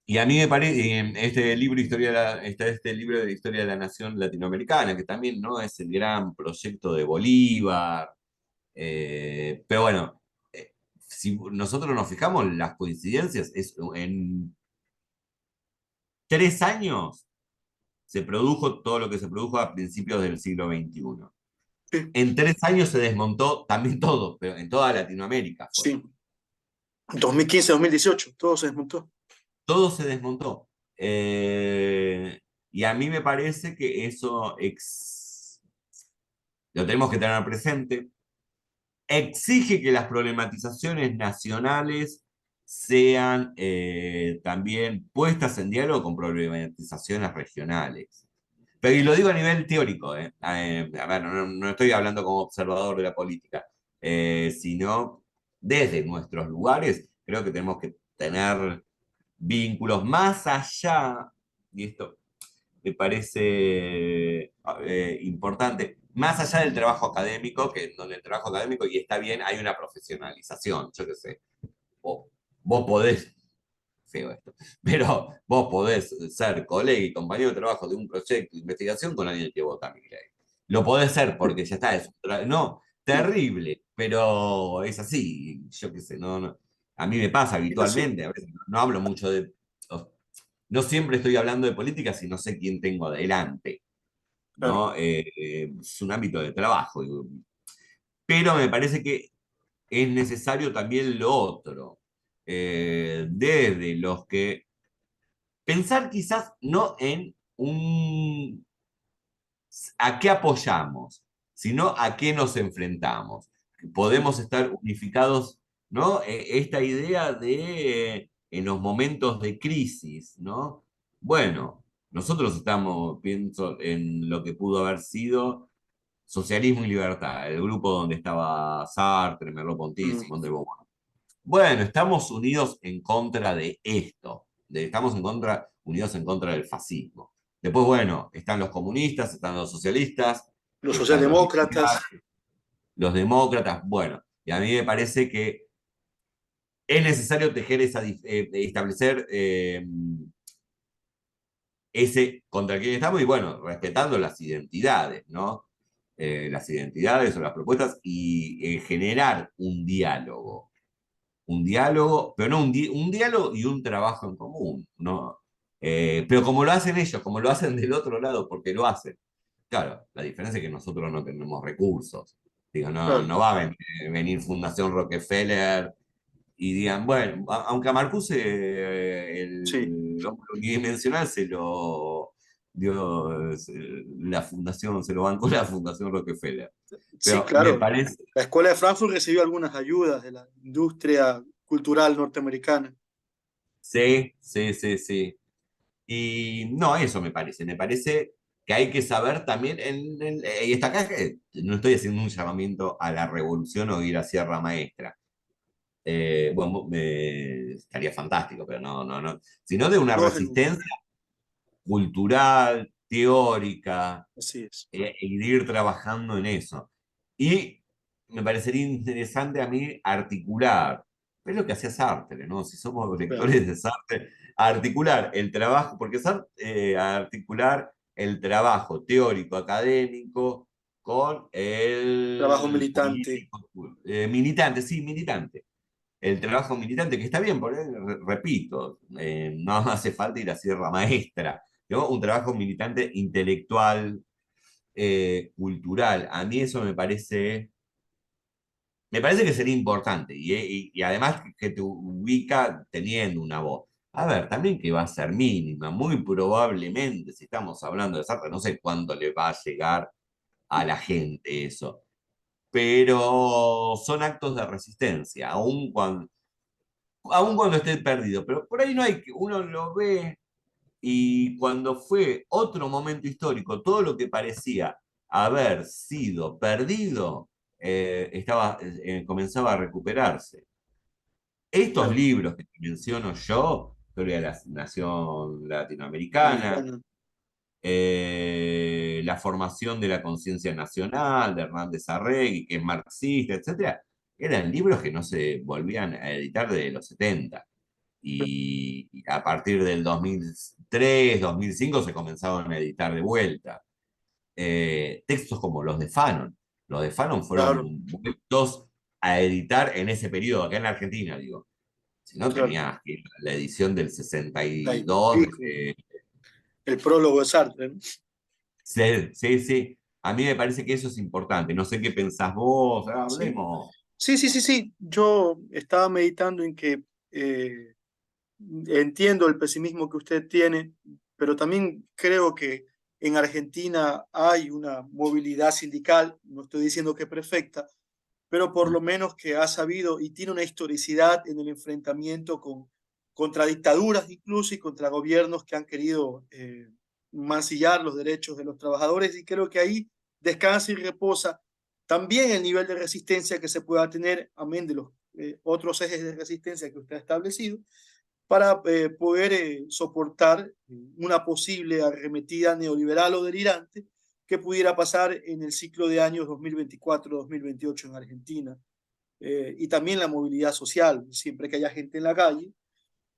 Y a mí me parece, este libro, está este libro de Historia de la Nación Latinoamericana, que también no es el gran proyecto de Bolívar, pero bueno, si nosotros nos fijamos, las coincidencias es en 3 años se produjo todo lo que se produjo a principios del siglo XXI. Sí, En 3 años se desmontó también todo, pero en toda Latinoamérica fue. sí. 2015, 2018, todo se desmontó. Todo se desmontó. Y a mí me parece que eso lo tenemos que tener presente. Exige que las problematizaciones nacionales sean también puestas en diálogo con problematizaciones regionales. Pero y lo digo a nivel teórico, ¿eh? A ver, no estoy hablando como observador de la política, sino desde nuestros lugares, creo que tenemos que tener vínculos más allá, y esto me parece importante, más allá del trabajo académico, que donde el trabajo académico, y está bien, hay una profesionalización, yo qué sé, vos, vos podés, feo esto, pero vos podés ser colega y compañero de trabajo de un proyecto de investigación con alguien que vota a mi ley. Lo podés ser porque ya está, no, terrible, pero es así, yo qué sé, a mí me pasa Es así, habitualmente, a veces no hablo mucho de, no siempre estoy hablando de política si no sé quién tengo adelante, claro. ¿no? Es un ámbito de trabajo, pero me parece que es necesario también lo otro, desde los que pensar quizás no en un a qué apoyamos, sino a qué nos enfrentamos. Mm, Podemos estar unificados, ¿no? Esta idea de en los momentos de crisis, ¿no? Bueno, nosotros estamos, pienso en lo que pudo haber sido Socialismo y Libertad, el grupo donde estaba Sartre, Merleau-Ponty, mm, Simón de Beauvoir. Bueno, estamos unidos en contra de esto, estamos unidos en contra del fascismo. Después, bueno, están los comunistas, están los socialistas, Los están los socialdemócratas, liberales, los demócratas, bueno, y a mí me parece que es necesario establecer ese contra quién estamos y bueno, respetando las identidades, ¿no? Las identidades o las propuestas y generar un diálogo, pero no un diálogo y un trabajo en común, ¿no? Pero como lo hacen ellos, como lo hacen del otro lado, porque lo hacen. Claro, la diferencia es que nosotros no tenemos recursos. Digo, no, claro, no va a venir Fundación Rockefeller y digan, bueno, aunque a Marcuse sí, el hombre unidimensional se lo dio la fundación, se lo bancó la Fundación Rockefeller. sí, Pero me claro. parece, La Escuela de Frankfurt recibió algunas ayudas de la industria cultural norteamericana. sí, sí, sí, sí. Y no, eso me parece que hay que saber también, y está acá que no estoy haciendo un llamamiento a la revolución o ir a Sierra Maestra. Bueno, estaría fantástico, pero no, sino de una Todos resistencia cultural, teórica, así es. y de ir trabajando en eso. Y me parecería interesante a mí articular, es lo que hacía Sartre, ¿no? Si somos Claro. lectores de Sartre, articular el trabajo, porque Sartre, articular el trabajo teórico, académico, con Trabajo el militante. político, militante, sí, militante. El trabajo militante, que está bien, porque, repito, no hace falta ir a Sierra Maestra, ¿no? Un trabajo militante intelectual, cultural. A mí eso me parece que sería importante y además que te ubica teniendo una voz. A ver, también que va a ser mínima, muy probablemente, si estamos hablando de Sartre, no sé cuándo le va a llegar a la gente eso, pero son actos de resistencia, aun cuando aun cuando esté perdido, pero por ahí no hay que, uno lo ve y cuando fue otro momento histórico, todo lo que parecía haber sido perdido, comenzaba a recuperarse. Estos Claro, libros que te menciono yo, Historia de la Nación Latinoamericana, americana. La formación de la conciencia nacional de Hernández Arregui, que es marxista, etcétera, eran libros que no se volvían a editar desde los 70. Y a partir del 2003, 2005 se comenzaron a editar de vuelta. Textos como los de Fanon. Los de Fanon Claro, fueron vueltos a editar en ese periodo, acá en la Argentina, digo. Si no, claro. tenías que ir a la edición del Ahí, 62. pico. El prólogo de Sartre, ¿no? Sí, sí, sí. A mí me parece que eso es importante. No sé qué pensás vos, Sí, hablemos. sí, sí, sí, sí. Yo estaba meditando en que eh, entiendo el pesimismo que usted tiene, pero también creo que en Argentina hay una movilidad sindical, no estoy diciendo que perfecta, pero por lo menos que ha sabido y tiene una historicidad en el enfrentamiento contra dictaduras incluso y contra gobiernos que han querido mancillar los derechos de los trabajadores, y creo que ahí descansa y reposa también el nivel de resistencia que se pueda tener, amén de los otros ejes de resistencia que usted ha establecido, para poder soportar una posible arremetida neoliberal o delirante que pudiera pasar en el ciclo de años 2024-2028 en Argentina. Y también la movilidad social, siempre que haya gente en la calle,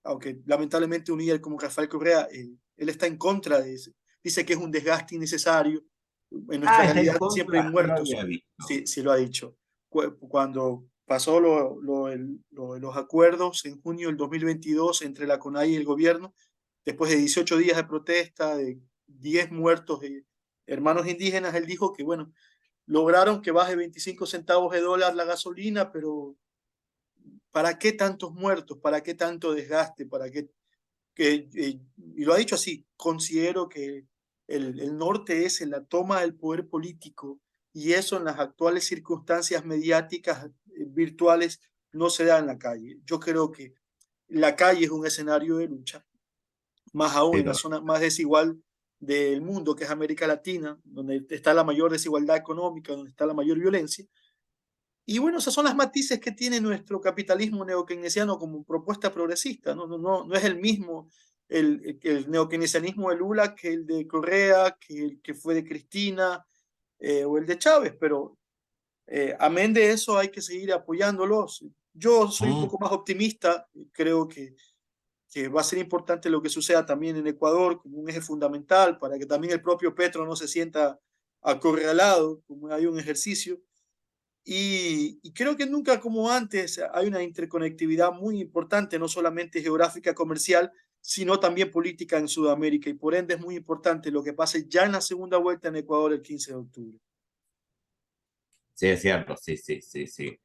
aunque lamentablemente un líder como Rafael Correa, él está en contra de eso, dice que es un desgaste innecesario, en nuestra Ah, está en realidad siempre hay contra, no lo muertos, había visto. sí, sí lo ha dicho. Cuando pasó los acuerdos en junio del 2022 entre la CONAI y el gobierno, después de 18 días de protesta, de 10 muertos de hermanos indígenas, él dijo que, bueno, lograron que baje 25 centavos de dólar la gasolina, pero ¿para qué tantos muertos? ¿Para qué tanto desgaste? ¿Para qué? Y lo ha dicho así, considero que el norte es en la toma del poder político, y eso en las actuales circunstancias mediáticas virtuales no se da en la calle. Yo creo que la calle es un escenario de lucha, más aún Sí, en la zona más desigual del mundo, que es América Latina, donde está la mayor desigualdad económica, donde está la mayor violencia. Y bueno, esas son las matices que tiene nuestro capitalismo neokeynesiano como propuesta progresista. No es el mismo el neokeynesianismo de Lula que el de Correa, que el que fue de Cristina o el de Chávez, pero amén de eso hay que seguir apoyándolos. Yo soy un Mm, poco más optimista, creo que va a ser importante lo que suceda también en Ecuador como un eje fundamental para que también el propio Petro no se sienta acorralado, como hay un ejercicio. Y creo que nunca como antes hay una interconectividad muy importante, no solamente geográfica, comercial, sino también política en Sudamérica. Y por ende es muy importante lo que pase ya en la segunda vuelta en Ecuador el 15 de octubre. sí, es cierto, sí, sí, sí, sí.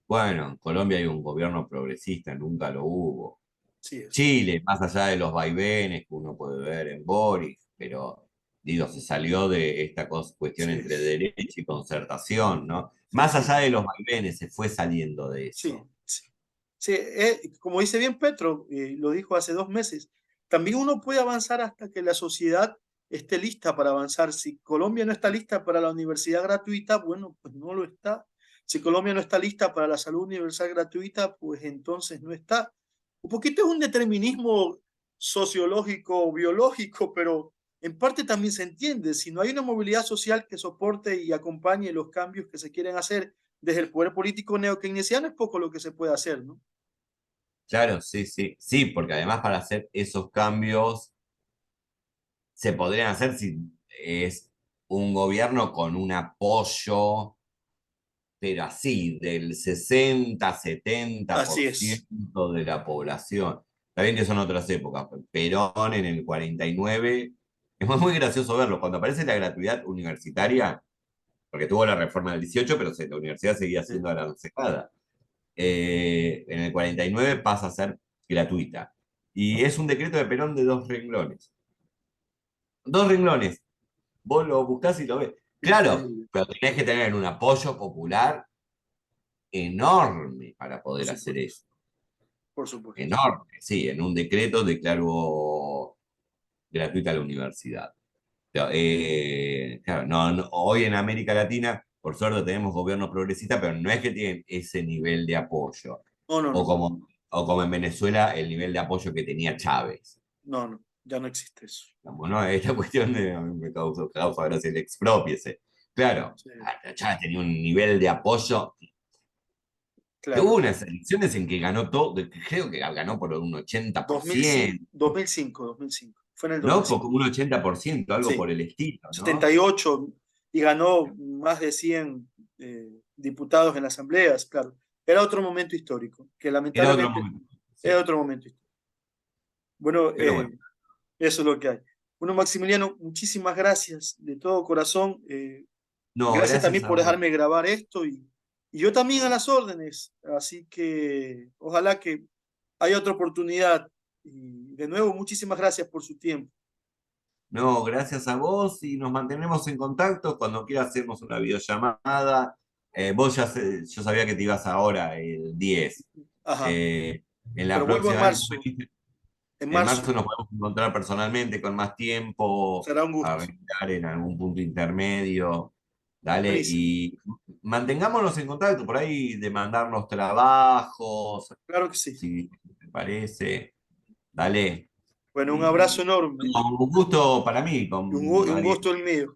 Bueno, en Colombia hay un gobierno progresista, nunca lo hubo. Sí es. Chile, más allá de los vaivenes que uno puede ver en Boris, pero digo, se salió de esta cuestión Sí, entre derecha y concertación, ¿no? sí, Más sí, allá de los vaivenes, se fue saliendo de sí, eso. sí. Sí, como dice bien Petro, lo dijo hace 2 meses, también uno puede avanzar hasta que la sociedad esté lista para avanzar. Si Colombia no está lista para la universidad gratuita, bueno, pues no lo está. Si Colombia no está lista para la salud universal gratuita, pues entonces no está. Un poquito es un determinismo sociológico, biológico, pero en parte también se entiende. Si no hay una movilidad social que soporte y acompañe los cambios que se quieren hacer desde el poder político neokeynesiano, es poco lo que se puede hacer, ¿no? Claro, sí, sí, sí, porque además para hacer esos cambios se podrían hacer si es un gobierno con un apoyo, pero así, del 60 Así por es. ciento de la población. Está bien que son otras épocas. Perón en el 49, es muy gracioso verlo. Cuando aparece la gratuidad universitaria, porque tuvo la reforma del 18, pero la universidad seguía siendo arancejada. En el 49 pasa a ser gratuita. Y es un decreto de Perón de 2 renglones. 2 renglones. Vos lo buscás y lo ves. Claro, Increíble, pero tenés que tener un apoyo popular enorme para por poder hacer supuesto. eso. por supuesto. enorme, sí, en un decreto declaró gratuita la universidad. Claro, hoy en América Latina, por suerte tenemos gobiernos progresistas, pero no es que tienen ese nivel de apoyo. No, no, O no, como en Venezuela, el nivel de apoyo que tenía Chávez. no, no, ya no existe eso. Digamos, ¿no? Esta cuestión de, a mí me causa gracia el expropiese. Claro, Sí, Chávez tenía un nivel de apoyo. Que claro, hubo claro. unas elecciones en que ganó todo, creo que ganó por un 2005, 80%, 2005, 2005. Fue en el ¿no? Por 2005. como un 80%, algo Sí, por el estilo, ¿no? 78 y ganó más de 100 diputados en las asambleas, claro. Era otro momento histórico, que Era otro lamentablemente momento. era Sí. otro momento histórico. Bueno, Pero bueno, eso es lo que hay. Bueno, Maximiliano, muchísimas gracias de todo corazón. no, Gracias gracias también a por vos. dejarme grabar esto y yo también a las órdenes. Así que ojalá que haya otra oportunidad. Y de nuevo, muchísimas gracias por su tiempo. No, gracias a vos y nos mantenemos en contacto. Cuando quieras hacemos una videollamada. Yo sabía que te ibas ahora el 10. Ajá. Eh, en la Pero vuelvo en próxima vez, marzo. En en marzo. marzo nos podemos encontrar personalmente con más tiempo, Será un gusto. arreglar en algún punto intermedio. Dale, Buenísimo. y mantengámonos en contacto por ahí de mandarnos trabajos, Claro que sí. si te parece. Dale. Bueno, un abrazo Y enorme. un gusto para mí, Y un Ariel. gusto el mío.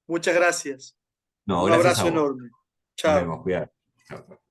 Muchas gracias. No, Un gracias a abrazo vos. enorme. Nos Chao. vemos, cuidado. Chao, chao.